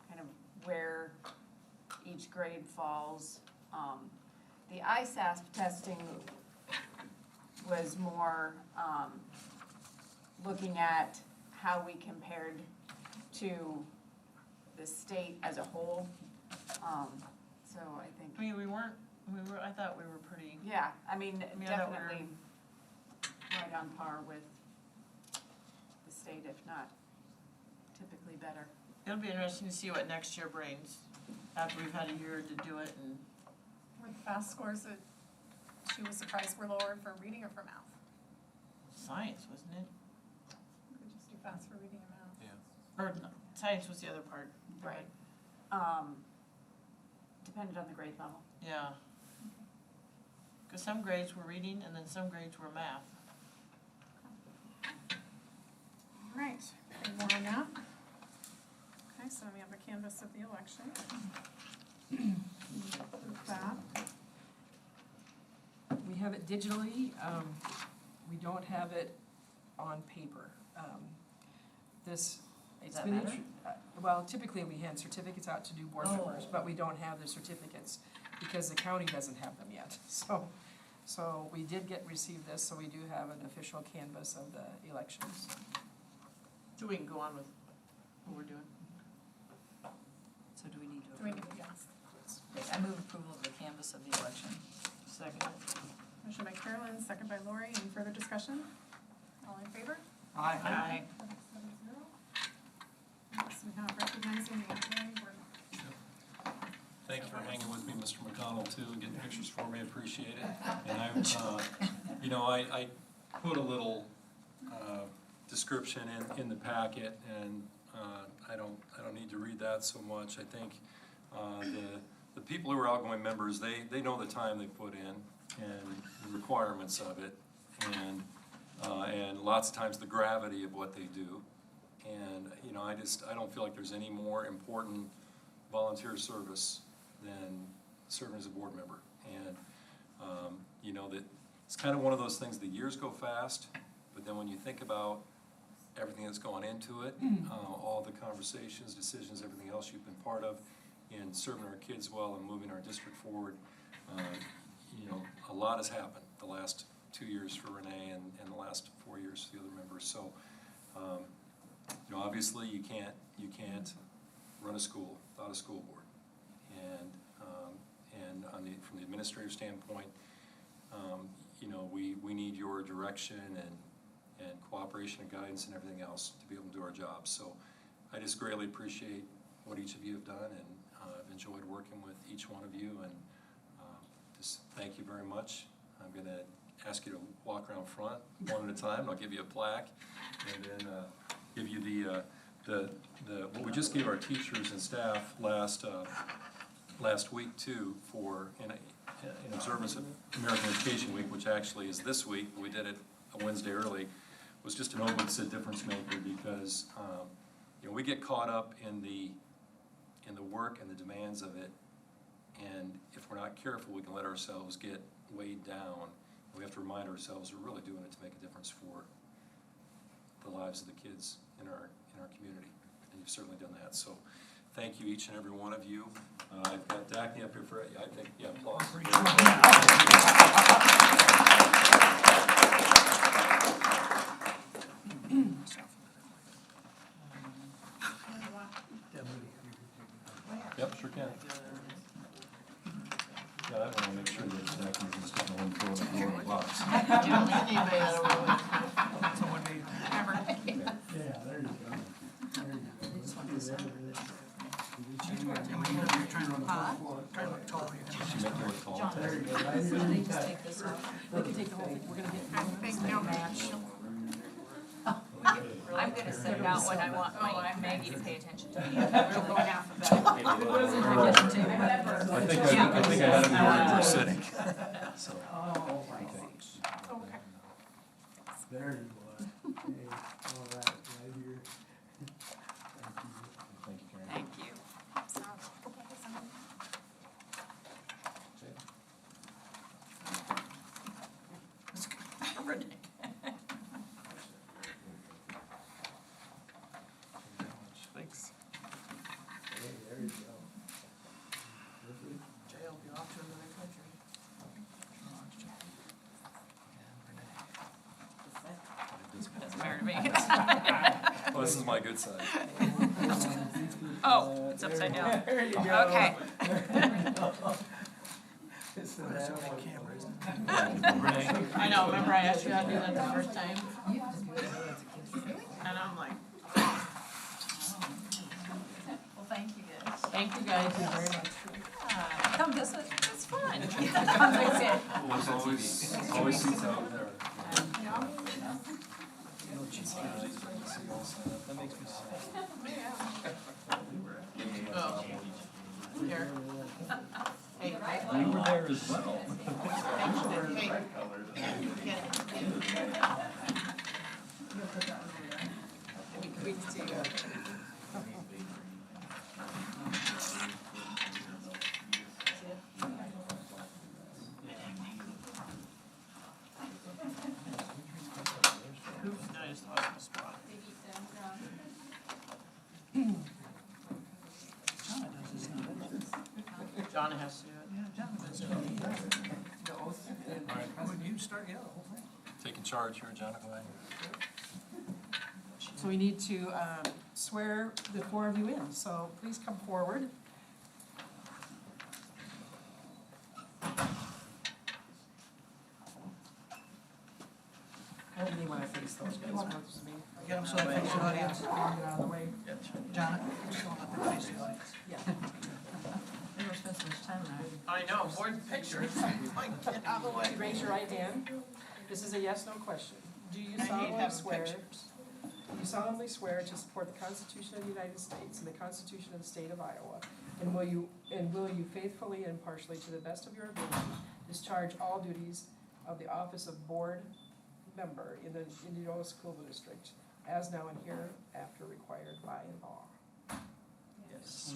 Speaker 11: kind of where each grade falls. The ISASP testing was more, looking at how we compared to the state as a whole. So I think,
Speaker 4: I thought we were pretty,
Speaker 11: yeah,
Speaker 4: I thought we were-
Speaker 11: definitely right on par with the state, if not typically better.
Speaker 4: it'll be interesting to see what next year brings, after we've had a year to do it, and
Speaker 2: Were the fast scores that she was surprised were lower for reading or for math?
Speaker 4: science, wasn't it?
Speaker 2: We could just do fast for reading and math.
Speaker 1: Yeah.
Speaker 4: Or, no, science was the other part.
Speaker 11: Right. Depended on the grade level.
Speaker 4: Yeah. Cause some grades were reading, and then some grades were math.
Speaker 2: All right, any more on that? Okay, so we have a canvas of the election. Approve that.
Speaker 3: We have it digitally, we don't have it on paper. This, it's
Speaker 6: that
Speaker 3: been,
Speaker 6: matter?
Speaker 3: well, typically we hand certificates out to new board members, but we don't have the certificates because the county doesn't have them yet. So we did receive this, so we do have an official canvas of the elections.
Speaker 4: So we can go on with what we're doing.
Speaker 6: So do we need to
Speaker 2: Do we
Speaker 6: approve?
Speaker 2: need, yes.
Speaker 6: Yes, I move approval of the canvas of the election.
Speaker 4: Second.
Speaker 2: Motion by Carolyn, second by Lori. Any further discussion? All in favor?
Speaker 7: Aye.
Speaker 4: Aye.
Speaker 2: 7-0. Next, we have recognizing the outgoing board members.
Speaker 1: Thank you for hanging with me, Mr. McDonald, too, and getting pictures for me, appreciate it. And I put a little, description in the packet, and, I don't need to read that so much. I think, the people who are outgoing members, they know the time they put in and the requirements of it, and lots of times the gravity of what they do. And, I don't feel like there's any more important volunteer service than serving as a board member. And, that it's kind of one of those things, the years go fast, but then when you think about everything that's gone into it, all the conversations, decisions, everything else you've been part of in serving our kids well and moving our district forward, a lot has happened the last 2 years for Renee and the last 4 years for the other members. So, obviously you can't run a school without a school board. And from the administrative standpoint, you know, we need your direction and cooperation and guidance and everything else to be able to do our jobs. So I just greatly appreciate what each of you have done, and I've enjoyed working with each one of you, and just thank you very much. I'm gonna ask you to walk around front one at a time, and I'll give you a plaque, and then give you the what we just gave our teachers and staff last week too, for in observance of American Education Week, which actually is this week, but we did it a Wednesday early, was just an Obits difference maker, because you know, we get caught up in the work and the demands of it, and if we're not careful, we can let ourselves get weighed down. And we have to remind ourselves we're really doing it to make a difference for the lives of the kids in our community, and you've certainly done that. So thank you, each and every one of you. I've got Daphne up here for, I think, yeah, applause. Yep, sure can. Yeah, I want to make sure that Daphne's just getting one throw in the box.
Speaker 4: You don't need anybody that over with.
Speaker 7: Yeah, there you go.
Speaker 1: She meant to look tall.
Speaker 3: John, they just take this off. They can take the whole thing, we're gonna get. Match.
Speaker 10: I'm gonna set it out when I want my Maggie to pay attention to me.
Speaker 2: We'll go half of that.
Speaker 1: I think I had him where you were sitting. So,
Speaker 2: Okay.
Speaker 7: There you are. Hey, all right, right here.
Speaker 1: thank you, Karen.
Speaker 10: Thank you.
Speaker 1: Thanks.
Speaker 7: Hey, there you go.
Speaker 4: Jail, be off to another country.
Speaker 10: Doesn't matter to me.
Speaker 1: Well, this is my good side.
Speaker 10: Oh, it's upside down.
Speaker 7: There you go.
Speaker 10: Okay.
Speaker 7: This is that camera, isn't
Speaker 4: I know, remember I asked you how to do that the first time? And I'm like,
Speaker 10: Well, thank you guys.
Speaker 4: thank you guys very much.
Speaker 10: Come visit, it's fun. Come visit.
Speaker 1: There's always seats out there. That makes me sad.
Speaker 4: Oh. Here. Hey,
Speaker 1: We were there as well.
Speaker 4: hey, get it. We can see you. I just lost my spot. John has to do it.
Speaker 7: The oath. Would you start, yeah, the whole thing?
Speaker 1: Taking charge here, Jonathan.
Speaker 3: So we need to swear the four of you in, so please come forward. I don't need when I face those guys. Works for me.
Speaker 7: Get them so they face the audience, get out of the way. John, just don't let them face the audience.
Speaker 3: Yeah.
Speaker 10: Never spent so much time on that.
Speaker 4: I know, board pictures. Like, get out of the way.
Speaker 3: Raise your right hand. This is a yes/no question. Do you
Speaker 4: I hate
Speaker 3: solemnly
Speaker 4: having
Speaker 3: swear?
Speaker 4: pictures.
Speaker 3: You solemnly swear to support the Constitution of the United States and the Constitution of the State of Iowa, and will you faithfully and impartially, to the best of your ability, discharge all duties of the office of board member in the Indianola School District, as now and hereafter required by law?
Speaker 1: Yes.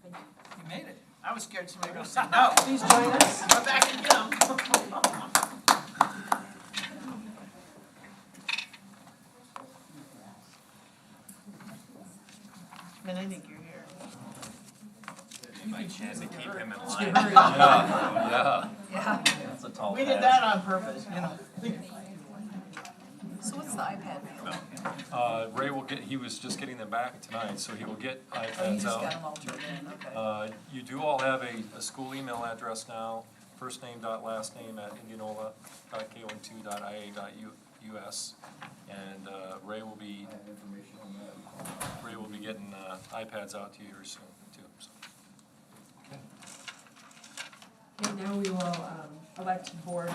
Speaker 3: Thank you.
Speaker 7: You made it.
Speaker 4: I was scared somebody was gonna say no.
Speaker 3: Please join us.
Speaker 4: Go back and get them. Man, I think you're here.
Speaker 8: My chance to keep him in line.
Speaker 1: Yeah.
Speaker 10: Yeah.
Speaker 8: That's a tall
Speaker 4: We did that on purpose, you know.
Speaker 6: So what's the iPad feel?
Speaker 1: Ray will get, he was just getting them back tonight, so he will get
Speaker 6: Oh, you
Speaker 1: iPads
Speaker 6: just got
Speaker 1: out.
Speaker 6: them all turned in, okay.
Speaker 1: You do all have a school email address now, first name dot last name at indianola.k12.ia.us. And Ray will be getting iPads out to you here soon too. So. Okay.
Speaker 3: Okay, now we will elect board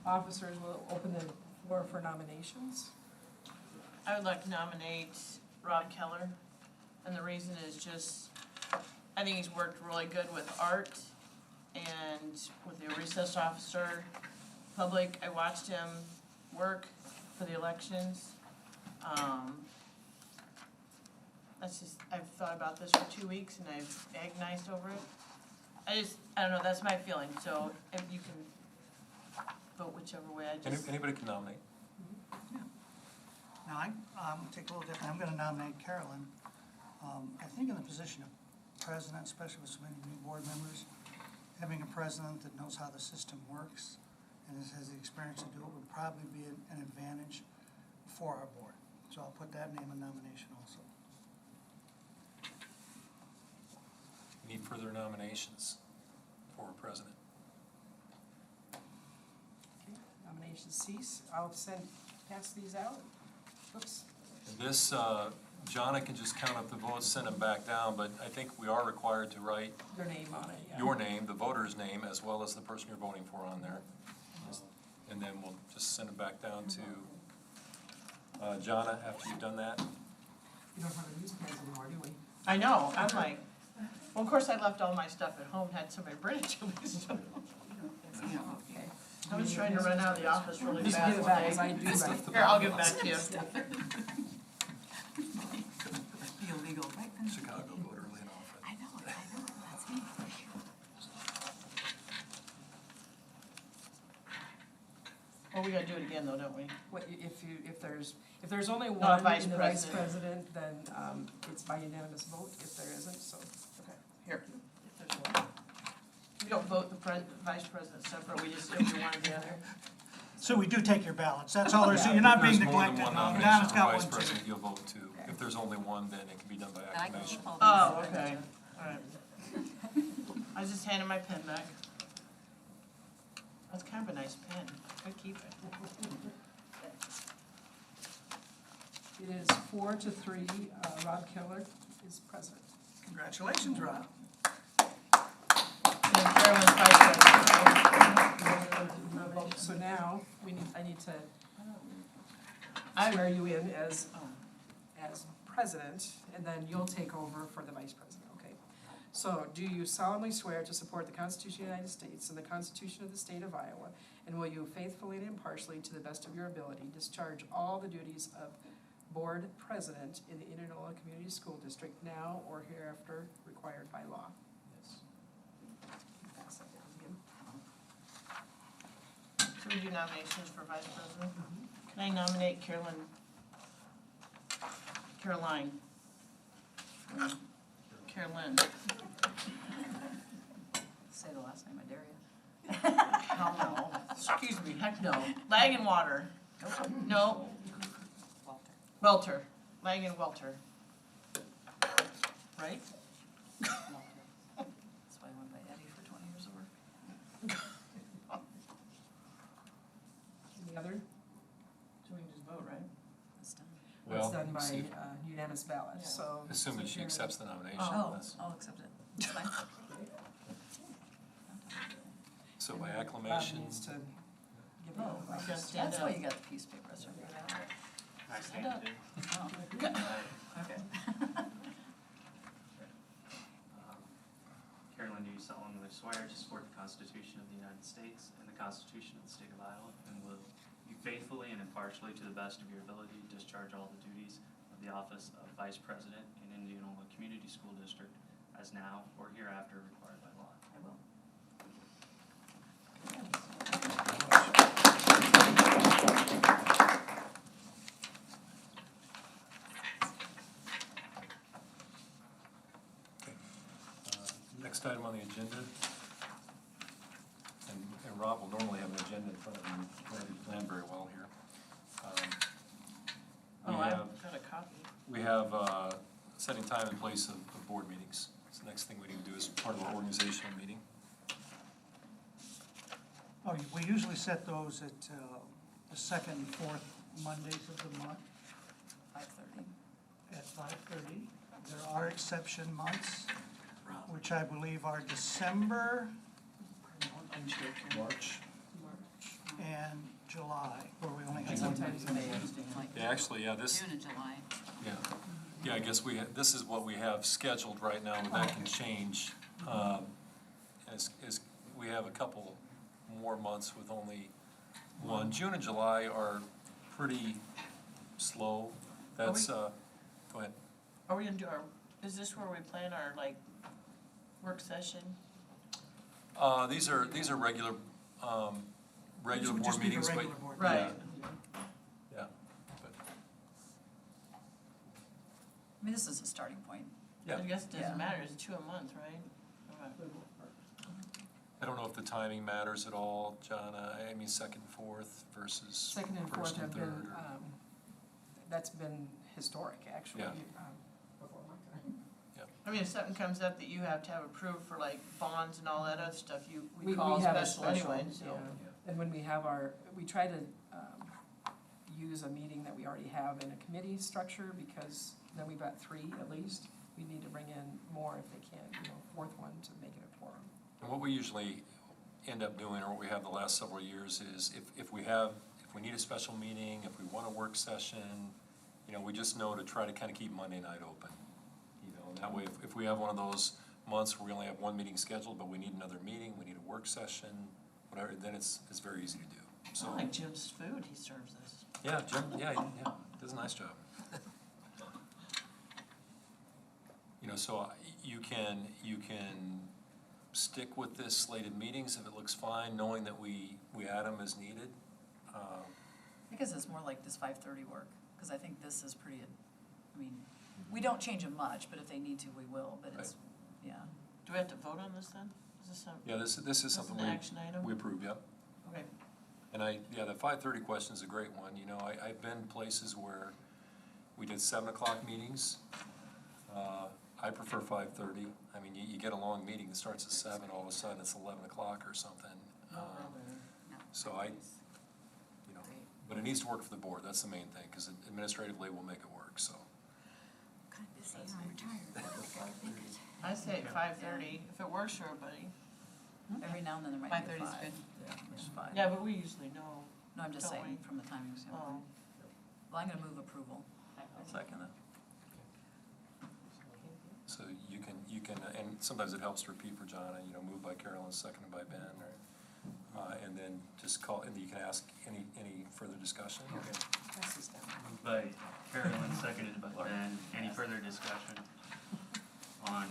Speaker 3: officers. We'll open the floor for nominations.
Speaker 4: I would like to nominate Rob Keller, and the reason is just, I think he's worked really good with Art and with the recess officer, public. I watched him work for the elections. That's just, I've thought about this for 2 weeks and I've agonized over it. I don't know, that's my feeling, so if you can vote whichever way, I just.
Speaker 1: Anybody can nominate.
Speaker 7: Now, I'm take a little different, I'm gonna nominate Carolyn. I think in the position of president, especially with so many new board members, having a president that knows how the system works and has the experience to do it would probably be an advantage for our board. So I'll put that name in nomination also.
Speaker 1: Need further nominations for president?
Speaker 3: Okay, nominations cease. I'll pass these out. Oops.
Speaker 1: And this, Jonna can just count up the votes, send them back down, but I think we are required to write
Speaker 3: Your name on it, yeah.
Speaker 1: your name, the voter's name, as well as the person you're voting for on there. And then we'll just send them back down to Jonna after you've done that.
Speaker 3: We don't have a newspaper anymore, do we?
Speaker 4: I know, I'm like, well, of course I left all my stuff at home, had somebody bring it to me, so.
Speaker 3: Okay.
Speaker 4: I was trying to run out of the office really
Speaker 3: Just
Speaker 4: fast
Speaker 3: give it
Speaker 4: one
Speaker 3: back,
Speaker 4: day.
Speaker 3: 'cause I do write.
Speaker 4: Here, I'll give it back to you.
Speaker 6: Be illegal, right?
Speaker 1: Chicago vote early and often.
Speaker 6: I know, that's me.
Speaker 4: Well, we gotta do it again though, don't we?
Speaker 3: If there's only one
Speaker 4: vice
Speaker 3: in the vice
Speaker 4: president.
Speaker 3: president, then it's by unanimous vote. If there isn't, so.
Speaker 4: Okay, here, if there's one. We don't vote the vice president separate, we just do one or the other.
Speaker 7: So we do take your ballots, that's all there's, so you're not being
Speaker 1: If there's more than
Speaker 7: neglected.
Speaker 1: one
Speaker 7: Donna's
Speaker 1: nomination for
Speaker 7: got
Speaker 1: vice
Speaker 7: one too.
Speaker 1: president, you'll vote two. If there's only one, then it can be done by
Speaker 6: I can
Speaker 1: acclamation.
Speaker 6: keep all
Speaker 4: Oh,
Speaker 6: these.
Speaker 4: okay, alright. I was just handing my pen back. That's kind of a nice pen, good keep it.
Speaker 3: It is 4-3, Rob Keller is president.
Speaker 7: Congratulations, Rob.
Speaker 4: And Carolyn's vice president, right?
Speaker 3: So now, I need to
Speaker 4: I-
Speaker 3: swear you in as president, and then you'll take over for the vice president, okay? So, do you solemnly swear to support the Constitution of the United States and the Constitution of the State of Iowa, and will you faithfully and impartially, to the best of your ability, discharge all the duties of board president in the Indianola Community School District now or hereafter required by law?
Speaker 1: Yes.
Speaker 3: Pass that down again.
Speaker 4: So we do nominations for vice president? Can I nominate Caroline? Carolyn.
Speaker 6: Say the last name, I dare you.
Speaker 4: Hell no. Excuse me, heck no. Lag and Water. No,
Speaker 6: Walter.
Speaker 4: Welter. Lag and Welter. Right?
Speaker 6: Walter. That's why I went by Eddie for 20 years of work.
Speaker 3: Any other?
Speaker 4: So we can just vote, right?
Speaker 6: It's done.
Speaker 3: It's
Speaker 1: Well,
Speaker 3: done by
Speaker 1: see,
Speaker 3: unanimous ballot,
Speaker 4: Yeah.
Speaker 3: so.
Speaker 1: assuming
Speaker 3: so
Speaker 1: she accepts the nomination.
Speaker 6: Oh,
Speaker 1: That's-
Speaker 6: I'll accept it. It's fine.
Speaker 1: So by
Speaker 3: Bob
Speaker 1: acclamation,
Speaker 3: needs to give
Speaker 4: Oh,
Speaker 3: you
Speaker 4: I
Speaker 3: the
Speaker 4: guess stand
Speaker 6: That's
Speaker 4: up.
Speaker 6: why you got the piece of paper, that's right.
Speaker 4: Stand up.
Speaker 6: Oh, okay.
Speaker 12: Carolyn, do you solemnly swear to support the Constitution of the United States and the Constitution of the State of Iowa, and will you faithfully and impartially, to the best of your ability, discharge all the duties of the office of Vice President in Indianola Community School District as now or hereafter required by law?
Speaker 6: I will.
Speaker 1: next item on the agenda, and Rob will normally have an agenda in front of him, he planned very well here.
Speaker 4: Oh,
Speaker 1: We
Speaker 4: I've
Speaker 1: have
Speaker 4: got a
Speaker 1: We have setting time and place of board meetings. It's the next thing we need to do as part of our organizational meeting.
Speaker 7: Oh, we usually set those at the second and fourth Mondays of the month
Speaker 6: 5:30.
Speaker 7: at 5:30. There are exception months, which I believe are December
Speaker 1: March.
Speaker 7: and July, where we only
Speaker 3: And
Speaker 7: have one
Speaker 3: sometimes
Speaker 7: meeting.
Speaker 3: May.
Speaker 6: Like
Speaker 1: Yeah, actually, yeah, this,
Speaker 6: June and July.
Speaker 1: yeah. Yeah, I guess this is what we have scheduled right now, but that can change. As we have a couple more months with only one. June and July are pretty slow. That's, go ahead.
Speaker 4: Are we gonna do is this where we plan our, like, work session?
Speaker 1: These are regular, regular
Speaker 7: This would
Speaker 1: board
Speaker 7: just be the
Speaker 1: meetings, but.
Speaker 7: regular board
Speaker 4: Right.
Speaker 1: Yeah, but,
Speaker 6: I mean, this is a starting point.
Speaker 1: yeah.
Speaker 4: I guess it
Speaker 6: Yeah.
Speaker 4: doesn't matter, it's 2 a month, right? Okay.
Speaker 1: I don't know if the timing matters at all, John. I mean, second, fourth versus
Speaker 3: Second and fourth
Speaker 1: first and
Speaker 3: have been,
Speaker 1: third.
Speaker 3: that's been historic, actually,
Speaker 1: Yeah.
Speaker 3: Before my time.
Speaker 4: I mean, if something comes up that you have to have approved for like bonds and all that other stuff, we
Speaker 3: We
Speaker 4: call
Speaker 3: have a
Speaker 4: special anyway,
Speaker 3: special,
Speaker 4: so.
Speaker 3: yeah. And when we have we try to use a meeting that we already have in a committee structure, because then we've got 3 at least. We need to bring in more if they can, fourth one to make it a quorum.
Speaker 1: And what we usually end up doing, or what we have the last several years, is if we need a special meeting, if we want a work session, we just know to try to kind of keep Monday night open. And that way, if we have one of those months where we only have one meeting scheduled, but we need another meeting, we need a work session, whatever, then it's very easy to do. So,
Speaker 4: I like Jim's food he serves us.
Speaker 1: yeah, Jim, yeah, does a nice job. So you can stick with this slated meetings if it looks fine, knowing that we add them as needed.
Speaker 6: I guess it's more like this 5:30 work, because I think this is pretty, I mean, we don't change them much, but if they need to, we will, but it's, yeah.
Speaker 4: Do we have to vote on this then? Is this something?
Speaker 1: Yeah, this is something
Speaker 4: an action item?
Speaker 1: we approve, yep.
Speaker 4: Okay.
Speaker 1: And the 5:30 question is a great one. I've been places where we did 7 o'clock meetings. I prefer 5:30. I mean, you get a long meeting that starts at 7, all of a sudden it's 11 o'clock or something. So but it needs to work for the board, that's the main thing, because administratively we'll make it work, so.
Speaker 6: Kind of busy, I'm retired.
Speaker 4: I say 5:30, if it works for everybody.
Speaker 6: Every now and then there might be a
Speaker 10: 5:30 is
Speaker 6: 5.
Speaker 10: good.
Speaker 6: Yeah, which is fine.
Speaker 4: Yeah, but we usually know.
Speaker 6: No, I'm just
Speaker 4: Don't
Speaker 6: saying,
Speaker 4: we?
Speaker 6: from the timing standpoint.
Speaker 4: Oh.
Speaker 6: Well, I'm gonna move approval.
Speaker 10: Second it.
Speaker 1: So you can, and sometimes it helps to repeat for John, moved by Carolyn, seconded by Ben, and then just call, and you can ask any further discussion.
Speaker 12: Moved by Carolyn, seconded by Ben. Any further discussion on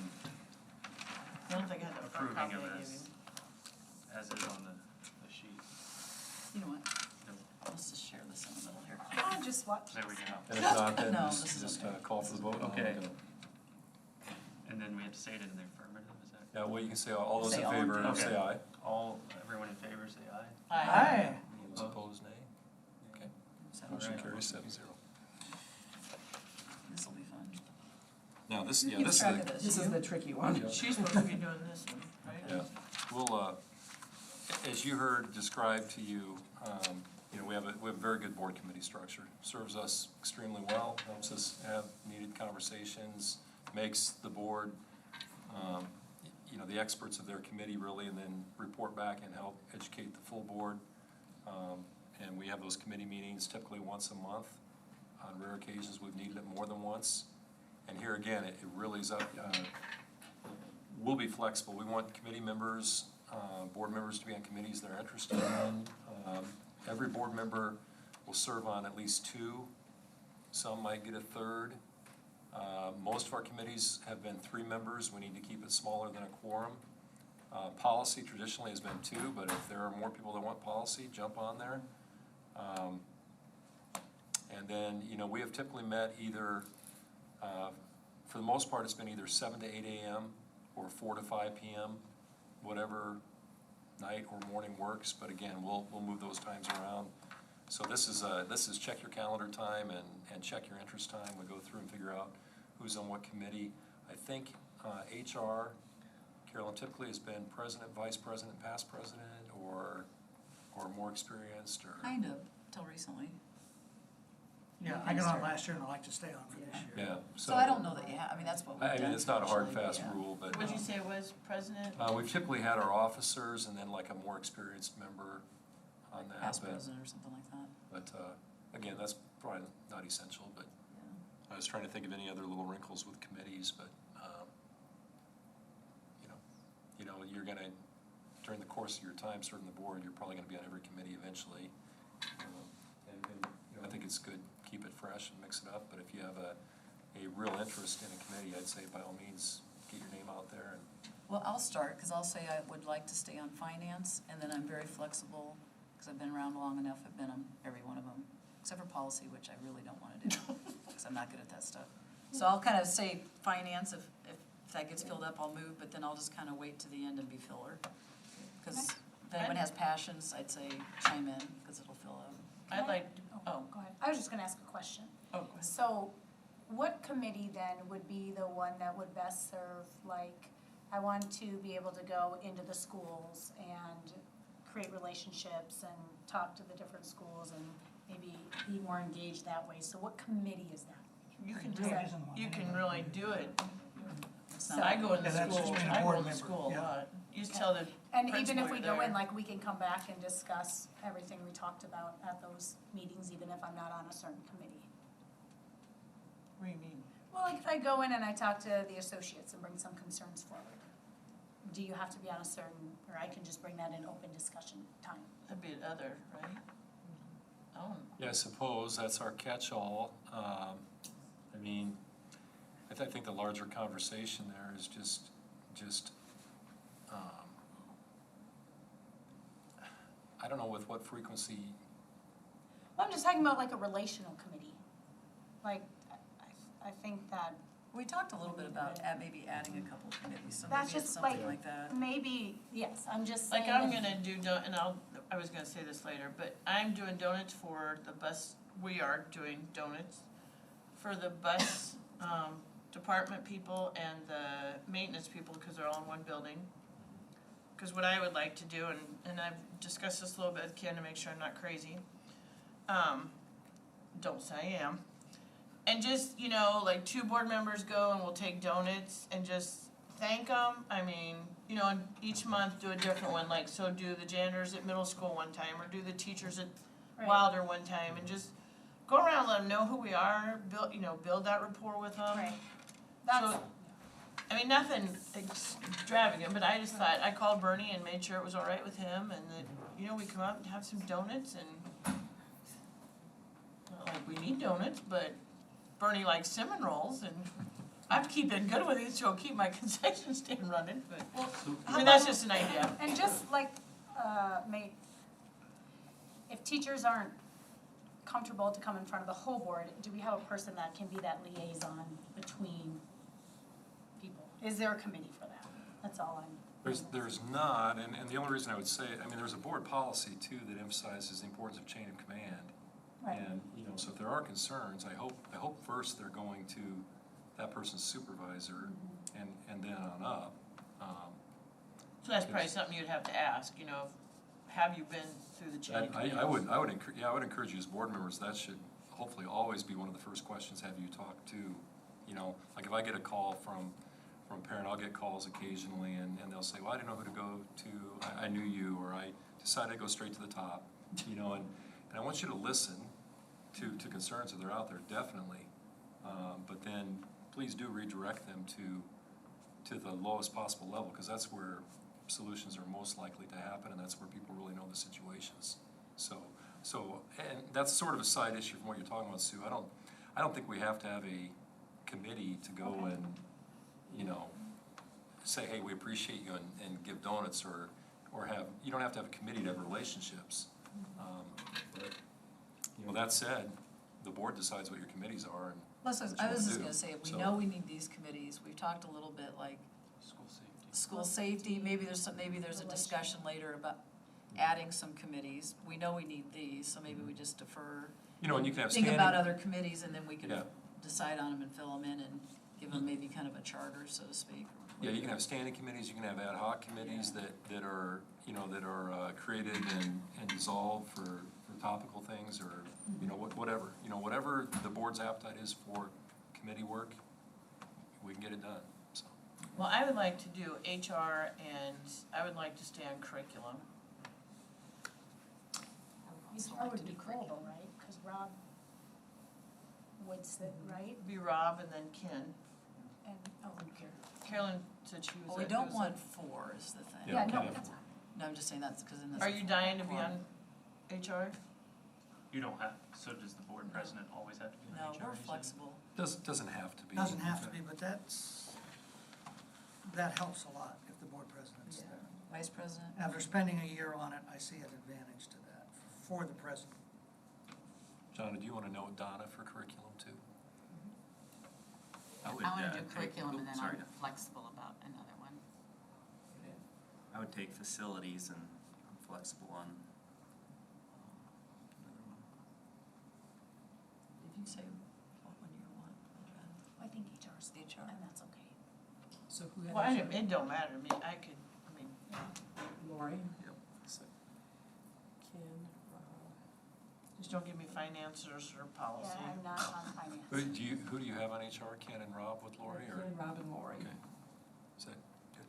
Speaker 4: I don't think I had the front
Speaker 12: approving
Speaker 4: copy
Speaker 12: of
Speaker 4: I gave
Speaker 12: this
Speaker 4: you.
Speaker 12: as is on the sheet?
Speaker 6: You know what?
Speaker 12: No.
Speaker 6: Let's just share this in the middle here. Just watch.
Speaker 12: There we go.
Speaker 1: And if not, then
Speaker 6: No,
Speaker 1: just
Speaker 6: this is okay.
Speaker 1: call for the vote.
Speaker 12: Okay. And then we have to say it in the affirmative, is that?
Speaker 1: Yeah, well, you can say all those
Speaker 6: Say
Speaker 1: in
Speaker 6: all in
Speaker 1: favor,
Speaker 12: favor.
Speaker 1: say aye.
Speaker 12: Everyone in favor, say aye.
Speaker 4: Aye.
Speaker 1: Those opposed, nay. Okay,
Speaker 6: So,
Speaker 1: motion carries 7-0.
Speaker 6: this'll be fun.
Speaker 1: Now, this
Speaker 6: Keep
Speaker 1: is
Speaker 6: track of this.
Speaker 3: This is the tricky one.
Speaker 4: She's supposed to be doing this one, right?
Speaker 1: Yeah, we'll, as you heard described to you, we have a very good board committee structure. Serves us extremely well, helps us have needed conversations, makes the board, the experts of their committee really, and then report back and help educate the full board. And we have those committee meetings typically once a month. On rare occasions, we've needed it more than once. And here again, it really is up, we'll be flexible. We want committee members, board members to be on committees they're interested in. Every board member will serve on at least 2. Some might get a third. Most of our committees have been 3 members. We need to keep it smaller than a quorum. Policy traditionally has been 2, but if there are more people that want policy, jump on there. And then, we have typically met either, for the most part, it's been either 7 to 8 a.m. or 4 to 5 p.m., whatever night or morning works. But again, we'll move those times around. So this is check your calendar time and check your interest time. We go through and figure out who's on what committee. I think HR, Carolyn typically has been president, vice president, past president, or more experienced, or?
Speaker 6: Kind of, till recently.
Speaker 7: Yeah, I got on last year and I'd like to stay on for this year.
Speaker 1: Yeah.
Speaker 6: So I don't know that, I mean, that's what we've
Speaker 1: I
Speaker 6: done.
Speaker 1: mean, it's not a hard,
Speaker 6: traditionally,
Speaker 1: fast
Speaker 6: yeah.
Speaker 1: rule, but.
Speaker 4: What'd you say it was, president?
Speaker 1: We've typically had our officers and then like a more experienced member on that.
Speaker 6: Past
Speaker 1: but-
Speaker 6: president or something like that.
Speaker 1: But, again, that's probably not essential, but I was trying to think of any other little wrinkles with committees, but, you're gonna, during the course of your time serving the board, you're probably gonna be on every committee eventually. I think it's good, keep it fresh and mix it up, but if you have a real interest in a committee, I'd say by all means, get your name out there and.
Speaker 6: Well, I'll start, because I'll say I would like to stay on finance, and then I'm very flexible, because I've been around long enough, I've been on every one of them, except for policy, which I really don't want to do, because I'm not good at that stuff. So I'll kind of say finance, if that gets filled up, I'll move, but then I'll just kind of wait to the end and be filler. Because if anyone has passions, I'd say chime in, because it'll fill up.
Speaker 4: I'd like,
Speaker 13: Go ahead. I was just gonna ask a question.
Speaker 4: go ahead.
Speaker 13: So, what committee then would be the one that would best serve, like, I want to be able to go into the schools and create relationships and talk to the different schools and maybe be more engaged that way, so what committee is that?
Speaker 4: You can
Speaker 7: There
Speaker 4: do,
Speaker 7: isn't one
Speaker 4: you can
Speaker 7: anyway.
Speaker 4: really do it.
Speaker 6: It's
Speaker 13: So-
Speaker 6: not-
Speaker 4: I go in the
Speaker 7: Yeah, that's
Speaker 4: school,
Speaker 7: just being a
Speaker 4: I go
Speaker 7: board
Speaker 4: in the
Speaker 7: member,
Speaker 4: school a
Speaker 7: yeah.
Speaker 4: lot. You just tell the
Speaker 13: And even
Speaker 4: principal
Speaker 13: if we
Speaker 4: you're
Speaker 13: go in,
Speaker 4: there.
Speaker 13: like, we can come back and discuss everything we talked about at those meetings, even if I'm not on a certain committee.
Speaker 4: What do you mean?
Speaker 13: Well, like if I go in and I talk to the associates and bring some concerns forward, do you have to be on a certain, or I can just bring that in open discussion time?
Speaker 4: That'd be another, right? Oh,
Speaker 1: Yeah, I suppose that's our catch-all. I mean, I think the larger conversation there is just, I don't know with what frequency.
Speaker 13: Well, I'm just talking about like a relational committee. Like, I think that
Speaker 6: We talked a little bit about maybe adding a couple committees, so
Speaker 13: that's
Speaker 6: maybe it's
Speaker 13: just
Speaker 6: something
Speaker 13: like,
Speaker 6: like that.
Speaker 13: maybe, yes, I'm just saying.
Speaker 4: like I'm
Speaker 13: if-
Speaker 4: gonna do, and I was gonna say this later, but I'm doing donuts for the bus, we are doing donuts for the bus, department people and the maintenance people, because they're all in one building. Because what I would like to do, and I've discussed this a little bit with Ken to make sure I'm not crazy, don't say I am. And just, like 2 board members go and we'll take donuts and just thank them. I mean, and each month do a different one, like, so do the janitors at middle school one time, or do the teachers at
Speaker 13: Right.
Speaker 4: Wilder one time, and just go around, let them know who we are, build that rapport with them.
Speaker 13: Right, that's,
Speaker 4: So, I mean, nothing extravagant, but I just thought, I called Bernie and made sure it was all right with him, and that, we come out and have some donuts, and not like we need donuts, but Bernie likes cinnamon rolls, and I've keeping good with it, so I'll keep my concession stand running, but, I mean, that's just an idea.
Speaker 13: and just like, if teachers aren't comfortable to come in front of the whole board, do we have a person that can be that liaison between people? Is there a committee for that? That's all I'm.
Speaker 1: There's not, and the only reason I would say, there's a board policy too that emphasizes the importance of chain of command.
Speaker 13: Right.
Speaker 1: And, so if there are concerns, I hope first they're going to that person's supervisor and then on up.
Speaker 4: So that's probably something you'd have to ask, have you been through the chain of command?
Speaker 1: I would encourage you as board members, that should hopefully always be one of the first questions, have you talked to, like if I get a call from a parent, I'll get calls occasionally and they'll say, well, I didn't know who to go to, I knew you, or I decided to go straight to the top, and I want you to listen to concerns if they're out there, definitely. But then please do redirect them to the lowest possible level, because that's where solutions are most likely to happen, and that's where people really know the situations. So, and that's sort of a side issue from what you're talking about, Sue. I don't think we have to have a committee to go
Speaker 13: Okay.
Speaker 1: and, say, hey, we appreciate you and give donuts, or have, you don't have to have a committee to have relationships. But, that said, the board decides what your committees are, and
Speaker 6: Plus,
Speaker 1: what
Speaker 6: I
Speaker 1: you
Speaker 6: was
Speaker 1: wanna
Speaker 6: just
Speaker 1: do.
Speaker 6: gonna say, if we
Speaker 1: So-
Speaker 6: know we need these committees, we've talked a little bit like
Speaker 12: School safety.
Speaker 6: school safety, maybe there's a discussion later about, adding some committees. We know we need these, so maybe we just defer.
Speaker 1: You know, and you can have
Speaker 6: Think
Speaker 1: standing.
Speaker 6: about other committees and then we could
Speaker 1: Yeah.
Speaker 6: decide on them and fill them in and give them maybe kind of a charter, so to speak.
Speaker 1: Yeah, you can have standing committees, you can have ad hoc committees that are, you know, that are created and dissolved for topical things or, you know, whatever. You know, whatever the board's appetite is for committee work, we can get it done, so.
Speaker 4: Well, I would like to do HR and I would like to stay on curriculum.
Speaker 13: That would be cool though, right? Cause Rob would sit, right?
Speaker 4: Be Rob and then Ken.
Speaker 13: And, oh, okay.
Speaker 4: Carolyn said she was.
Speaker 6: Well, we don't want 4 is the thing.
Speaker 1: Yeah,
Speaker 13: Yeah, no,
Speaker 1: okay.
Speaker 13: that's fine.
Speaker 6: No, I'm just saying that's because in this.
Speaker 4: Are you dying to be on HR?
Speaker 12: You don't have, so does the board president always have to be
Speaker 6: No,
Speaker 12: on HR?
Speaker 6: we're flexible.
Speaker 1: Doesn't have to be.
Speaker 7: Doesn't have to be, but that helps a lot if the board president's
Speaker 6: Yeah.
Speaker 7: there.
Speaker 6: Vice President?
Speaker 7: After spending a year on it, I see an advantage to that for the president.
Speaker 1: John, do you want to note Donna for curriculum too?
Speaker 14: I wanna do curriculum and then I'm flexible about another one.
Speaker 15: I would take facilities and I'm flexible on another one.
Speaker 6: Did you say what one you want?
Speaker 13: I think HR's,
Speaker 6: HR.
Speaker 13: and that's okay.
Speaker 3: So who had
Speaker 4: Well,
Speaker 3: that?
Speaker 4: it don't matter to me. I could, I mean,
Speaker 3: Lori?
Speaker 15: Yep. So,
Speaker 3: Ken, Rob.
Speaker 4: just don't give me finance or policy.
Speaker 13: Yeah, I'm not on finance.
Speaker 1: Who do you have on HR, Ken and Rob with Lori, or?
Speaker 3: Ken, Rob, and Lori.
Speaker 1: Okay. Is that good?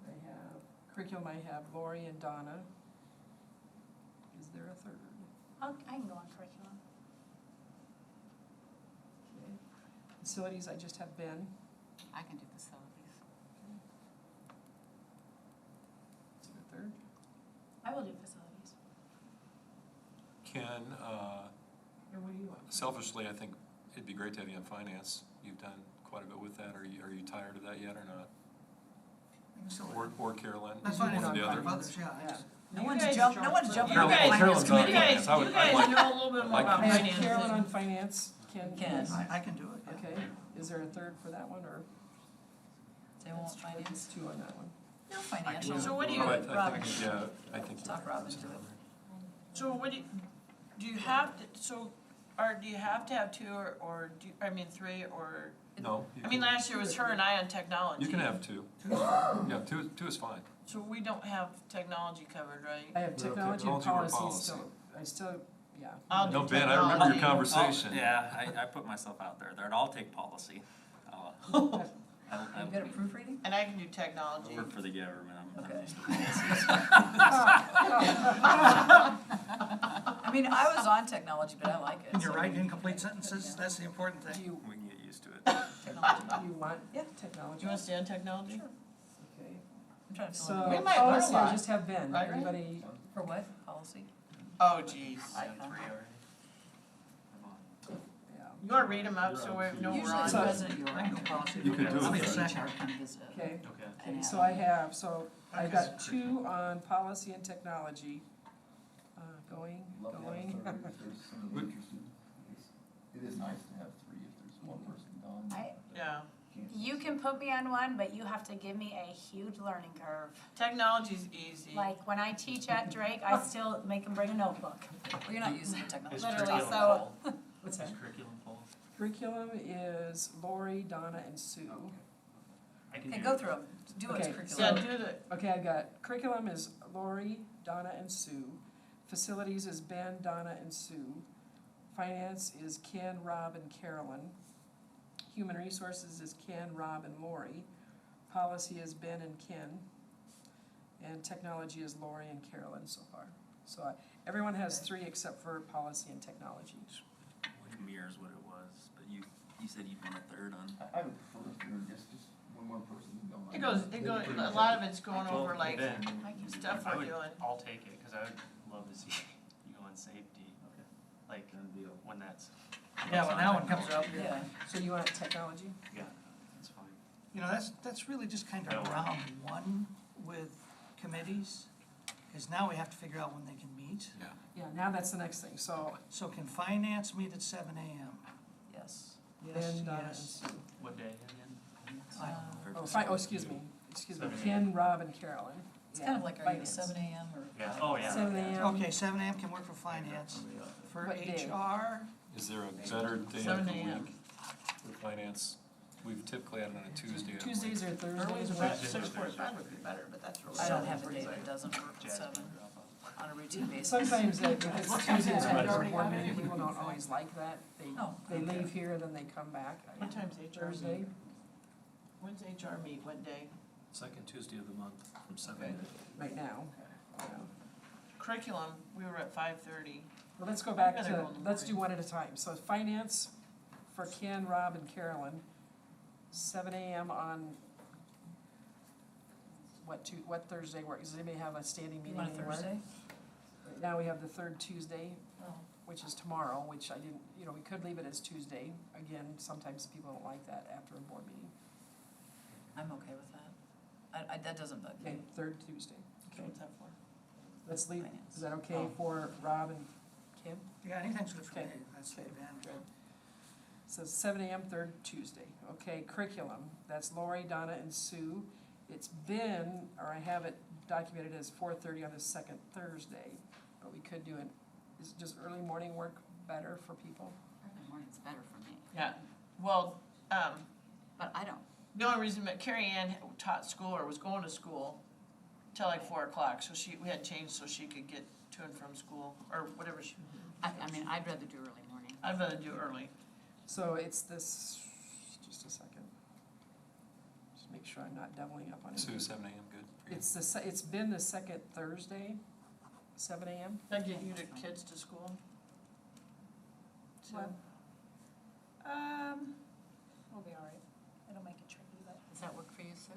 Speaker 3: I have, curriculum, I have Lori and Donna. Is there a third?
Speaker 13: I can go on curriculum.
Speaker 3: Okay. Facilities, I just have Ben.
Speaker 14: I can do facilities.
Speaker 3: Is there a third?
Speaker 13: I will do facilities.
Speaker 1: Ken,
Speaker 3: Or what do you want?
Speaker 1: selfishly, I think it'd be great to have you on finance. You've done quite a bit with that. Are you tired of that yet or not?
Speaker 7: So
Speaker 1: Or Carolyn?
Speaker 7: that's fine if
Speaker 1: One or the
Speaker 7: you
Speaker 1: other?
Speaker 7: have others, yeah. I
Speaker 6: Yeah.
Speaker 7: just-
Speaker 6: No
Speaker 4: You
Speaker 6: one's
Speaker 4: guys-
Speaker 6: jumping on
Speaker 4: You
Speaker 6: the
Speaker 4: guys-
Speaker 6: finance
Speaker 1: Carolyn's on
Speaker 6: committee.
Speaker 1: finance. I would-
Speaker 4: You guys
Speaker 1: I'd like-
Speaker 4: know a little bit more
Speaker 1: like
Speaker 4: about
Speaker 3: I have
Speaker 4: finance
Speaker 3: Carolyn
Speaker 4: than-
Speaker 3: on finance, Ken.
Speaker 6: Ken.
Speaker 7: I can do it, yeah.
Speaker 3: Okay, is there a third for that one, or?
Speaker 6: They won't
Speaker 3: It's
Speaker 6: finance?
Speaker 3: 2 on that one.
Speaker 6: No financial.
Speaker 4: So what do you-
Speaker 1: But I
Speaker 6: Robin.
Speaker 1: think, yeah, I think.
Speaker 6: Talk Robin to it.
Speaker 4: So what do you have to, so, do you have to have 2 or do, I mean 3 or?
Speaker 1: No. you
Speaker 4: I mean,
Speaker 1: can-
Speaker 4: last year was her and I on technology.
Speaker 1: You can have 2. Yeah, two is fine.
Speaker 4: So we don't have technology covered, right?
Speaker 3: I have
Speaker 1: We have
Speaker 3: technology and
Speaker 1: technology or
Speaker 3: policy
Speaker 1: policy.
Speaker 3: still, yeah.
Speaker 4: I'll do
Speaker 1: No, Ben, I remember your
Speaker 4: technology.
Speaker 1: conversation.
Speaker 15: yeah, I put myself out there. I'll take policy. I'll
Speaker 6: You got a proofreading?
Speaker 4: And I can do technology.
Speaker 15: work for the government. I'm
Speaker 6: Okay.
Speaker 15: used to policies.
Speaker 6: I mean, I was on technology, but I like it.
Speaker 7: And you're
Speaker 6: so-
Speaker 7: writing incomplete sentences, that's the important
Speaker 3: Do
Speaker 7: thing.
Speaker 3: you,
Speaker 15: We can get used to it.
Speaker 6: Technology.
Speaker 3: do you want
Speaker 6: Yeah.
Speaker 4: Do
Speaker 3: technology?
Speaker 4: you want to stay on technology?
Speaker 6: Sure.
Speaker 3: Okay.
Speaker 6: I'm trying to
Speaker 3: So,
Speaker 6: fill in.
Speaker 4: We might learn a
Speaker 3: policy, I
Speaker 4: lot,
Speaker 3: just have Ben.
Speaker 4: right?
Speaker 3: Everybody,
Speaker 6: For what? Policy?
Speaker 4: Oh, geez.
Speaker 12: I have 3 already. I'm on.
Speaker 3: yeah.
Speaker 4: You wanna read them up so we know we're
Speaker 6: Usually
Speaker 4: on?
Speaker 6: the president, you're
Speaker 7: I can go policy.
Speaker 1: You could do
Speaker 7: I'll be
Speaker 1: it.
Speaker 7: a second.
Speaker 6: HR come visit.
Speaker 3: Okay,
Speaker 12: Okay.
Speaker 3: okay, so I have, I've got 2 on policy and technology. Going.
Speaker 16: It is nice to have 3 if there's one person gone.
Speaker 4: Yeah.
Speaker 13: You can put me on one, but you have to give me a huge learning curve.
Speaker 4: Technology's easy.
Speaker 13: Like, when I teach at Drake, I still make them bring a notebook.
Speaker 6: Well, you're not using the technology.
Speaker 12: Is
Speaker 13: Literally,
Speaker 12: curriculum
Speaker 13: so-
Speaker 12: full?
Speaker 3: What's
Speaker 12: Is
Speaker 3: that?
Speaker 12: curriculum full?
Speaker 3: Curriculum is Lori, Donna, and Sue.
Speaker 12: I can
Speaker 6: Okay,
Speaker 12: do
Speaker 6: go
Speaker 12: it.
Speaker 6: through them. Do what's
Speaker 3: Okay,
Speaker 6: curriculum.
Speaker 4: Yeah, do the,
Speaker 3: Okay, I got curriculum is Lori, Donna, and Sue. Facilities is Ben, Donna, and Sue. Finance is Ken, Rob, and Carolyn. Human resources is Ken, Rob, and Lori. Policy is Ben and Ken. And technology is Lori and Carolyn so far. So everyone has 3 except for policy and technology.
Speaker 15: Which mirrors what it was, but you said you'd want a third on.
Speaker 16: I would prefer if there were just one more person gone.
Speaker 4: it goes, a lot of it's going over like
Speaker 12: Then,
Speaker 4: stuff
Speaker 12: I
Speaker 4: we're
Speaker 12: would,
Speaker 4: doing.
Speaker 12: I'll take it, cause I would love to see you go on safety.
Speaker 16: Okay.
Speaker 12: Like, when that's.
Speaker 7: Yeah, when that one comes up,
Speaker 6: Yeah.
Speaker 3: So you want technology?
Speaker 12: Yeah, that's fine.
Speaker 7: You know, that's really just kind of round 1 with committees, because now we have to figure out when they can meet.
Speaker 1: Yeah.
Speaker 3: Yeah, now that's the next thing. So
Speaker 7: So can finance meet at 7 AM?
Speaker 6: Yes.
Speaker 3: Ben, Donna, and
Speaker 7: Yes.
Speaker 3: Sue.
Speaker 12: What day again?
Speaker 7: I don't know.
Speaker 3: Excuse me,
Speaker 12: Seven
Speaker 3: Ken, Rob, and Carolyn.
Speaker 6: It's kind of like, are you seven AM or?
Speaker 12: Yeah, oh, yeah.
Speaker 3: 7 a.m.
Speaker 7: Okay, 7 AM can work for finance. For
Speaker 3: What day?
Speaker 7: HR,
Speaker 1: Is there a better day of
Speaker 4: 7
Speaker 1: the
Speaker 4: a.m.
Speaker 1: week for finance? We've typically had it on a Tuesday. I
Speaker 3: Tuesdays or
Speaker 4: Early
Speaker 3: Thursdays,
Speaker 4: is
Speaker 3: right?
Speaker 4: 6:45 would be better, but that's really.
Speaker 6: I don't have a day that doesn't work at seven on a routine basis.
Speaker 3: Sometimes if it's Tuesdays after a board meeting, people don't always like that.
Speaker 6: Oh,
Speaker 3: They
Speaker 6: okay.
Speaker 3: leave here, then they come back.
Speaker 4: What time's HR
Speaker 3: Thursday,
Speaker 4: meet? When's HR meet, what day?
Speaker 9: Second Tuesday of the month from 7 to 8.
Speaker 3: right now. Yeah.
Speaker 4: Curriculum, we were at 5:30.
Speaker 3: Well, let's go back
Speaker 4: I'd rather
Speaker 3: to,
Speaker 4: go in the
Speaker 3: let's do
Speaker 4: morning.
Speaker 3: one at a time. So finance for Ken, Rob, and Carolyn, 7 AM on what Thursday works? Does anybody have a standing meeting
Speaker 6: On a
Speaker 3: anywhere?
Speaker 6: Thursday?
Speaker 3: Right now we have the third Tuesday,
Speaker 6: Oh,
Speaker 3: which is tomorrow, which I didn't, we could leave it as Tuesday. Again, sometimes people don't like that after a board meeting.
Speaker 6: I'm okay with that. That doesn't bug me.
Speaker 3: Okay, third Tuesday.
Speaker 4: So what's that for?
Speaker 3: Let's leave,
Speaker 6: Finance.
Speaker 3: is that okay
Speaker 4: Oh.
Speaker 3: for Rob and Kim?
Speaker 7: yeah, anything's good for me,
Speaker 3: Okay.
Speaker 7: that's
Speaker 3: Okay.
Speaker 7: Ben.
Speaker 3: Good. So 7 AM, third Tuesday. Okay, curriculum, that's Lori, Donna, and Sue. It's been, or I have it documented as 4:30 on the second Thursday, but we could do it, does early morning work better for people?
Speaker 14: Early morning's better for me,
Speaker 4: Yeah, well,
Speaker 14: but I don't.
Speaker 4: the only reason that Carrie Ann taught school or was going to school till like 4 o'clock, so we had changed so she could get to and from school, or whatever she,
Speaker 14: I mean, I'd rather do early morning.
Speaker 4: I'd rather do early.
Speaker 3: So it's this, just a second. Just make sure I'm not doubling up on it.
Speaker 1: Sue, 7 AM, good for you?
Speaker 3: It's been the second Thursday, 7 AM.
Speaker 4: That get you the kids to school?
Speaker 13: Well, we'll be all right. It'll make it tricky, but.
Speaker 14: Does that work for you, Sue?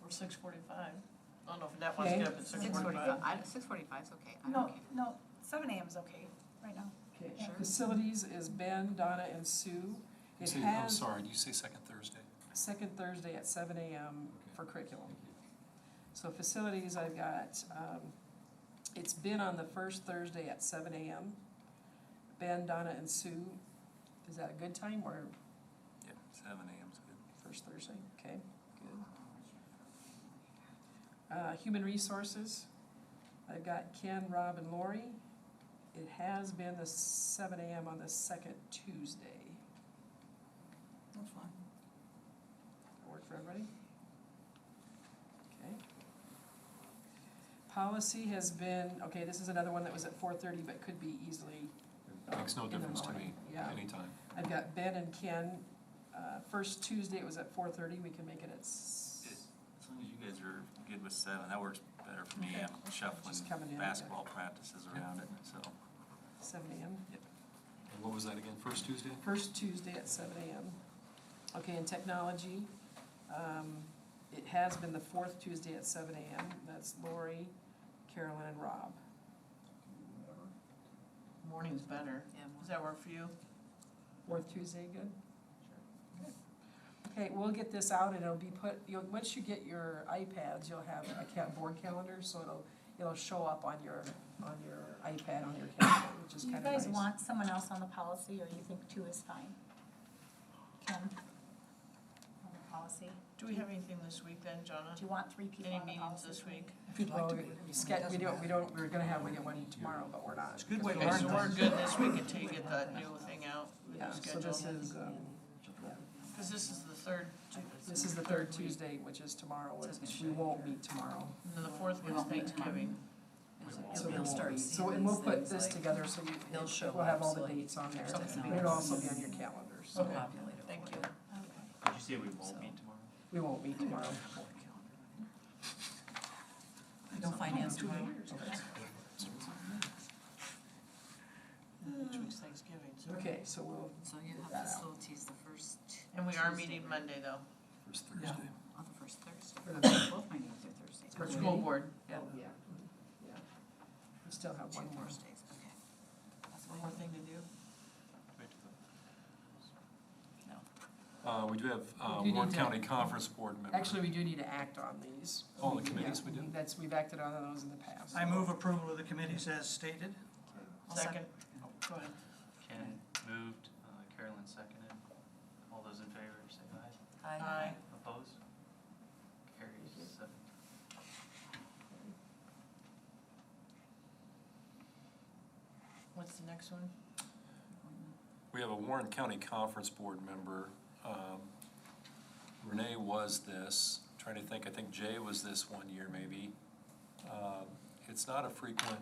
Speaker 4: Or 6:45? I don't know if that wants to get up at
Speaker 14: 6:45.
Speaker 4: 6:45.
Speaker 14: 6:45 is okay. I'm
Speaker 13: No,
Speaker 14: okay.
Speaker 13: no, 7 AM is okay right now.
Speaker 3: Okay,
Speaker 13: Yeah.
Speaker 3: facilities is Ben, Donna, and Sue.
Speaker 1: You
Speaker 3: It
Speaker 1: say- I'm
Speaker 3: has
Speaker 1: sorry, do you say second Thursday?
Speaker 3: second Thursday at 7 AM
Speaker 1: Okay.
Speaker 3: for curriculum. So facilities, I've got, it's been on the first Thursday at 7 AM. Ben, Donna, and Sue, is that a good time or
Speaker 1: Yeah, 7 AM is good.
Speaker 3: first Thursday? Okay, good. Human resources, I've got Ken, Rob, and Lori. It has been the 7 AM on the second Tuesday.
Speaker 6: That's fine.
Speaker 3: That work for everybody? Okay. Policy has been, okay, this is another one that was at 4:30, but could be easily,
Speaker 1: Makes no
Speaker 3: in the
Speaker 1: difference to me,
Speaker 3: morning, yeah.
Speaker 1: anytime.
Speaker 3: I've got Ben and Ken, first Tuesday it was at 4:30, we can make it at
Speaker 15: As long as you guys are good with 7, that works better for me.
Speaker 3: Okay.
Speaker 15: I'm shuffling
Speaker 3: Just coming in,
Speaker 15: basketball practices around it, so.
Speaker 3: 7 AM.
Speaker 1: And what was that again, first Tuesday?
Speaker 3: First Tuesday at 7 AM. Okay, in technology, it has been the fourth Tuesday at 7 AM, that's Lori, Carolyn, and Rob.
Speaker 4: Morning's better.
Speaker 6: Yeah,
Speaker 4: Does that work for you?
Speaker 3: Fourth Tuesday, good? Good. Okay, we'll get this out and it'll be put, once you get your iPads, you'll have a board calendar, so it'll show up on your iPad, on your calendar, which is
Speaker 13: Do you
Speaker 3: kind of nice.
Speaker 13: guys want someone else on the policy, or you think 2 is fine? Kim? On the policy?
Speaker 4: Do we have anything this week then, Jonna?
Speaker 13: Do you want 3 people
Speaker 4: Any
Speaker 13: on the
Speaker 4: meetings
Speaker 13: policy?
Speaker 4: this week?
Speaker 7: If you'd like to be.
Speaker 3: We're gonna have one tomorrow, but we're not.
Speaker 7: It's a good way to
Speaker 4: Okay,
Speaker 7: learn
Speaker 4: so we're
Speaker 7: things.
Speaker 4: good this week until you get that new thing out, the
Speaker 3: Yeah,
Speaker 4: new
Speaker 3: so
Speaker 4: schedule?
Speaker 3: this is,
Speaker 4: Cause this is the third.
Speaker 3: this is the third Tuesday, which is tomorrow, which we won't meet tomorrow.
Speaker 4: And then the fourth
Speaker 6: We
Speaker 4: one's
Speaker 6: won't meet tomorrow.
Speaker 4: Thanksgiving.
Speaker 3: So
Speaker 6: You'll start
Speaker 3: So,
Speaker 6: seeing
Speaker 3: and we'll
Speaker 6: these
Speaker 3: put
Speaker 6: things
Speaker 3: this
Speaker 6: like
Speaker 3: together, so
Speaker 6: they'll show
Speaker 3: we'll have
Speaker 6: up,
Speaker 3: all
Speaker 6: so
Speaker 3: the
Speaker 6: like
Speaker 3: dates on there,
Speaker 6: something
Speaker 3: but
Speaker 6: like
Speaker 3: it'll also be
Speaker 6: this.
Speaker 3: on your calendar, so
Speaker 4: Okay.
Speaker 6: populate it
Speaker 4: Thank
Speaker 6: for
Speaker 4: you.
Speaker 12: Did you say we won't meet tomorrow?
Speaker 3: we won't meet tomorrow.
Speaker 6: No finance tomorrow?
Speaker 4: Which week's Thanksgiving, so.
Speaker 3: Okay, so we'll,
Speaker 14: So you
Speaker 3: That
Speaker 14: have
Speaker 3: out.
Speaker 14: facilities the first.
Speaker 4: And we are
Speaker 14: Tuesday,
Speaker 4: meeting
Speaker 14: right?
Speaker 4: Monday though,
Speaker 1: First Thursday.
Speaker 14: Oh, the first Thursday.
Speaker 3: For the-
Speaker 14: Both my meetings are Thursdays.
Speaker 3: For
Speaker 4: for school board.
Speaker 3: yeah, yeah. We still have
Speaker 14: Two
Speaker 3: one more.
Speaker 14: Thursdays, okay.
Speaker 4: That's one more thing to do.
Speaker 1: We do have,
Speaker 3: You
Speaker 1: Warren
Speaker 3: need to-
Speaker 1: County Conference Board member.
Speaker 3: Actually, we do need to act on these.
Speaker 1: Oh, the committees we do?
Speaker 3: We've acted on those in the past.
Speaker 7: I move approval of the committees as stated.
Speaker 4: Second. Oh, go ahead.
Speaker 12: Ken moved, Carolyn seconded. All those in favor say aye.
Speaker 4: Aye.
Speaker 12: Opposed? Carries 7.
Speaker 4: next one?
Speaker 1: We have a Warren County Conference Board member. Renee was this, trying to think, I think Jay was this one year maybe. It's not a frequent,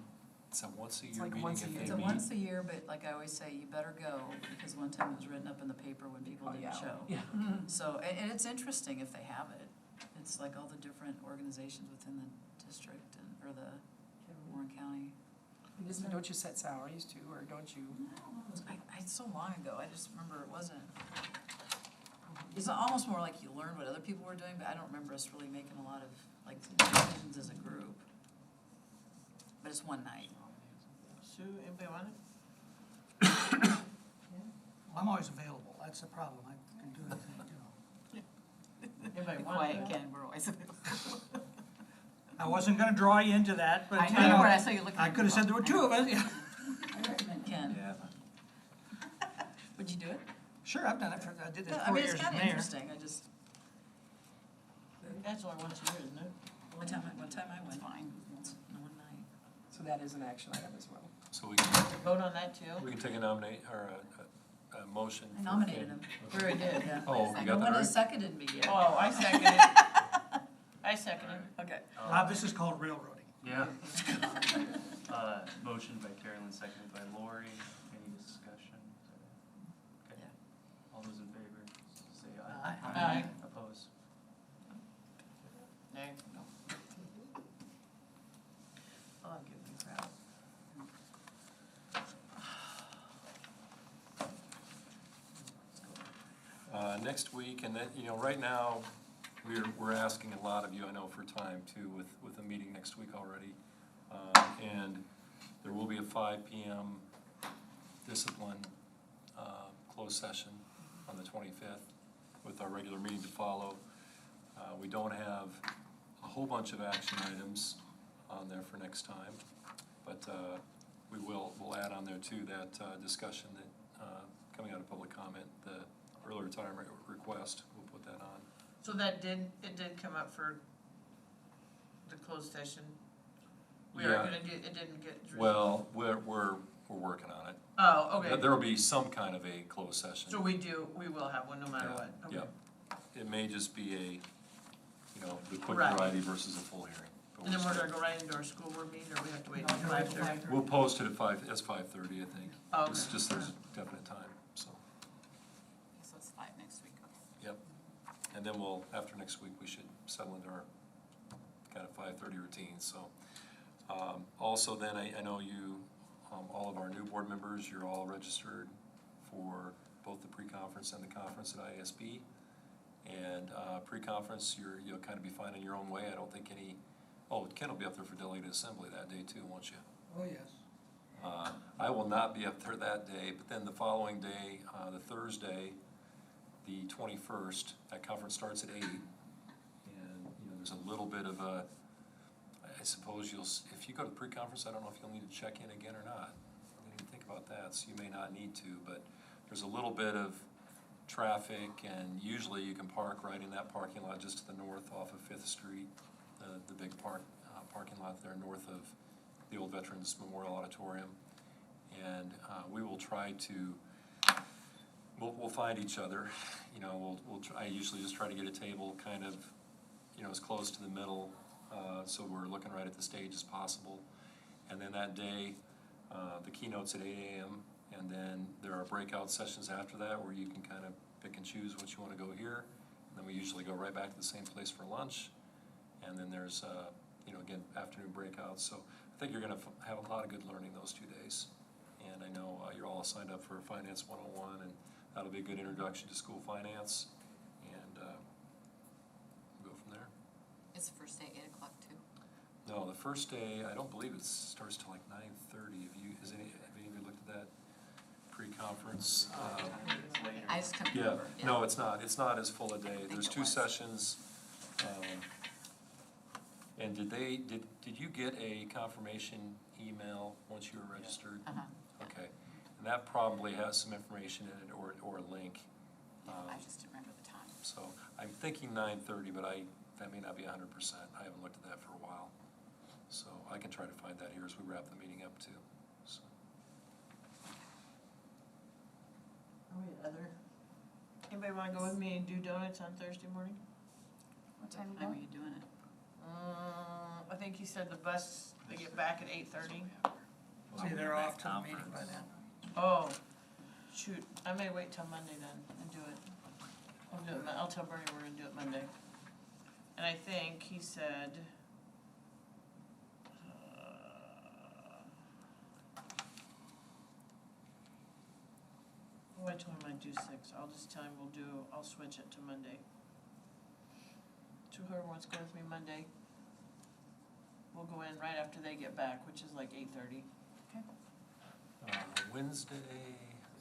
Speaker 1: it's a once a
Speaker 3: It's
Speaker 1: year
Speaker 3: like
Speaker 1: meeting
Speaker 3: once a
Speaker 1: if
Speaker 3: year.
Speaker 1: they
Speaker 6: It's a
Speaker 1: meet.
Speaker 6: once a year, but like I always say, you better go, because one time it was written up in the paper when people
Speaker 3: Oh,
Speaker 6: didn't
Speaker 3: yeah.
Speaker 6: show.
Speaker 3: Yeah.
Speaker 6: So, and it's interesting if they have it. It's like all the different organizations within the district or the Warren County.
Speaker 3: Don't you set salaries too, or don't you?
Speaker 6: It's so long ago, I just remember it wasn't. It's almost more like you learn what other people were doing, but I don't remember us really making a lot of, like, decisions as a group. But it's one night.
Speaker 4: Sue, anybody want it?
Speaker 7: I'm always available, that's the problem, I can do anything,
Speaker 4: Anybody
Speaker 10: Be
Speaker 4: want
Speaker 10: quiet,
Speaker 4: it?
Speaker 10: Ken, we're always available.
Speaker 7: I wasn't gonna draw you into that, but,
Speaker 10: I
Speaker 7: you
Speaker 10: know you
Speaker 7: know,
Speaker 10: were, I saw you looking.
Speaker 7: I could've said there were two of us, yeah.
Speaker 6: I recommend Ken.
Speaker 1: Yeah.
Speaker 6: Would you do it?
Speaker 7: Sure, I've done it for, I did it
Speaker 6: Yeah, I
Speaker 7: 4
Speaker 6: mean,
Speaker 7: years
Speaker 6: it's
Speaker 7: as
Speaker 6: kinda
Speaker 7: mayor.
Speaker 6: interesting, I just,
Speaker 4: That's only once a year, isn't it?
Speaker 6: one time I went.
Speaker 10: Fine.
Speaker 6: Once, one night.
Speaker 3: So that is an action item as well.
Speaker 1: So we can,
Speaker 4: Vote on that too?
Speaker 1: we can take a nominate, or a motion.
Speaker 6: I
Speaker 1: for
Speaker 6: nominated
Speaker 1: Ken.
Speaker 6: him.
Speaker 4: We already did.
Speaker 6: Yeah.
Speaker 1: Oh, you got
Speaker 6: No
Speaker 1: that
Speaker 6: one
Speaker 1: right?
Speaker 6: has seconded me yet.
Speaker 4: Oh, I second it. I second it.
Speaker 6: Okay.
Speaker 7: Rob, this is called railroading.
Speaker 12: Yeah. Motion by Carolyn, seconded by Lori. Any discussion? Okay.
Speaker 6: Yeah.
Speaker 12: All those in favor, say aye.
Speaker 4: Aye.
Speaker 12: Opposed?
Speaker 4: Nay. I'll give you crap.
Speaker 1: Next week, and then, you know, right now, we're asking a lot of you, I know, for time too, with a meeting next week already. And there will be a 5 PM discipline, closed session on the 25th with our regular meeting to follow. We don't have a whole bunch of action items on there for next time, but, we'll add on there too, that, discussion that, coming out of public comment, the early retirement request, we'll put that on.
Speaker 4: So it did come up for the closed session? We are
Speaker 1: Yeah.
Speaker 4: gonna do, it didn't get.
Speaker 1: Well, we're working on it.
Speaker 4: Oh, okay.
Speaker 1: There will be some kind of a closed session.
Speaker 4: So we will have one no matter
Speaker 1: Yeah,
Speaker 4: what, okay.
Speaker 1: yeah. It may just be a, you know, the quick
Speaker 4: Right.
Speaker 1: variety versus a full hearing. But
Speaker 4: And then we're
Speaker 1: still-
Speaker 4: gonna go right into our school board meeting, or we have to wait
Speaker 7: No,
Speaker 4: until
Speaker 7: we'll wait till
Speaker 4: 5:30?
Speaker 7: 5:30.
Speaker 1: We'll post it at 5:30, I think.
Speaker 4: Oh, okay.
Speaker 1: It's just there's a definite time, so,
Speaker 10: So it's 5 next week, okay.
Speaker 1: yep. And then we'll, after next week, we should settle into our kind of 5:30 routine, so. Also then, I know you, all of our new board members, you're all registered for both the pre-conference and the conference at ISB. And pre-conference, you'll kind of be fine in your own way. I don't think Ken will be up there for delegated assembly that day too, won't you?
Speaker 7: Oh, yes.
Speaker 1: I will not be up there that day, but then the following day, the Thursday, the 21st, that conference starts at 8. And, you know, there's a little bit of a, I suppose if you go to the pre-conference, I don't know if you'll need to check in again or not. I didn't even think about that, so you may not need to, but there's a little bit of traffic, and usually you can park right in that parking lot just to the north off of Fifth Street, the big parking lot there north of the old Veterans Memorial Auditorium. And we will try to, we'll find each other, you know, I usually just try to get a table kind of, you know, as close to the middle, so we're looking right at the stage as possible. And then that day, the keynote's at 8 AM, and then there are breakout sessions after that where you can kind of pick and choose what you want to go here. And then we usually go right back to the same place for lunch. And then there's, you know, again, afternoon breakouts. So I think you're going to have a lot of good learning those 2 days. And I know you're all signed up for Finance 101, and that'll be a good introduction to school finance. And we'll go from there.
Speaker 10: Is the first day 8 o'clock too?
Speaker 1: No, the first day, I don't believe it starts till like 9:30. Have any of you looked at that pre-conference?
Speaker 10: I just couldn't
Speaker 1: Yeah,
Speaker 10: remember.
Speaker 1: no, it's not as full a day. There's
Speaker 10: it
Speaker 1: 2
Speaker 10: was.
Speaker 1: sessions. And did you get a confirmation email once you were registered?
Speaker 10: Uh-huh.
Speaker 1: Okay, and that probably has some information in it or a link.
Speaker 10: Yeah, I just didn't remember the time.
Speaker 1: So I'm thinking 9:30, but that may not be 100%. I haven't looked at that for a while. So I can try to find that here as we wrap the meeting up too. So.
Speaker 4: Anybody wanna go with me and do donuts on Thursday morning?
Speaker 13: What time
Speaker 14: How are you doing it?
Speaker 4: I think he said the bus, they get back at 8:30.
Speaker 7: See, they're off to the meeting by then.
Speaker 4: Oh, shoot, I may wait till Monday then and do it. I'll tell Bernie we're gonna do it Monday. And I think he said, I told him I'd do 6, I'll just tell him I'll switch it to Monday. So whoever wants to go with me Monday, we'll go in right after they get back, which is like 8:30.
Speaker 1: Wednesday,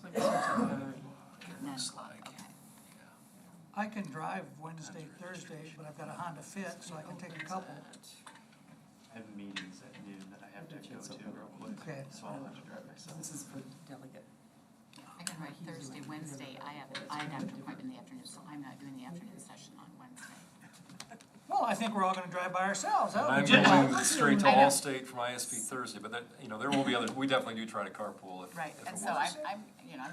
Speaker 3: So I guess it's,
Speaker 1: looks like,
Speaker 7: I can drive Wednesday, Thursday, but I've got a Honda Fit, so I can take a couple.
Speaker 12: I have meetings at noon that I have to go to real quick,
Speaker 7: Okay.
Speaker 12: so I'll have to drive myself.
Speaker 3: this is for delegate.
Speaker 14: I can write Thursday, Wednesday, I have a doctor appointment in the afternoon, so I'm not doing the afternoon session on Wednesday.
Speaker 7: Well, I think we're all gonna drive by ourselves. That
Speaker 1: I'm
Speaker 7: would be
Speaker 1: going
Speaker 7: good.
Speaker 1: straight to
Speaker 14: I know.
Speaker 1: Allstate from ISP Thursday, but that, there will be other, we definitely do try to carpool if
Speaker 14: Right,
Speaker 1: it
Speaker 14: and so
Speaker 1: works.
Speaker 14: I'm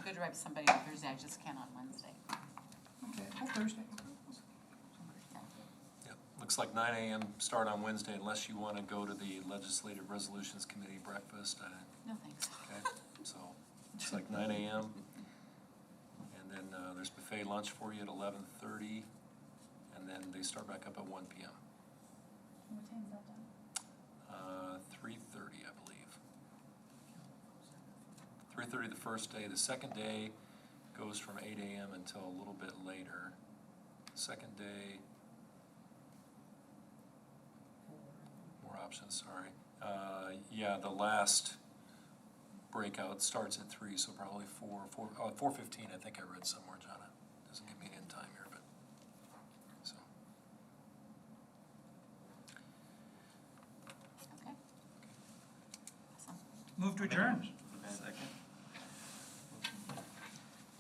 Speaker 14: good to drive somebody on Thursday, I just can't on Wednesday.
Speaker 7: Okay, well, Thursday.
Speaker 1: Yep. Looks like 9 AM start on Wednesday unless you wanna go to the Legislative Resolutions Committee breakfast,
Speaker 14: No, thanks.
Speaker 1: okay? So, it's like 9 AM. And then, there's buffet lunch for you at 11:30, and then they start back up at 1 PM.
Speaker 13: What time is that done?
Speaker 1: 3:30, I believe. 3:30 the first day. The second day goes from 8 AM until a little bit later. Second day, more options, sorry. Yeah, the last breakout starts at 3, so probably 4:15, I think I read somewhere, Jonna. Doesn't give me an end time here, but, so.
Speaker 14: Okay. Awesome.
Speaker 7: Move to adjourn.
Speaker 12: Second.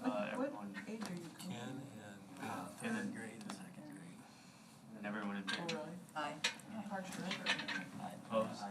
Speaker 4: What
Speaker 12: Everyone,
Speaker 4: age are you?
Speaker 1: Ken and,
Speaker 12: and then,
Speaker 7: Grade, second grade.
Speaker 12: and everyone in
Speaker 4: Oh,
Speaker 12: favor?
Speaker 4: really?
Speaker 6: Aye.
Speaker 4: Hard to remember.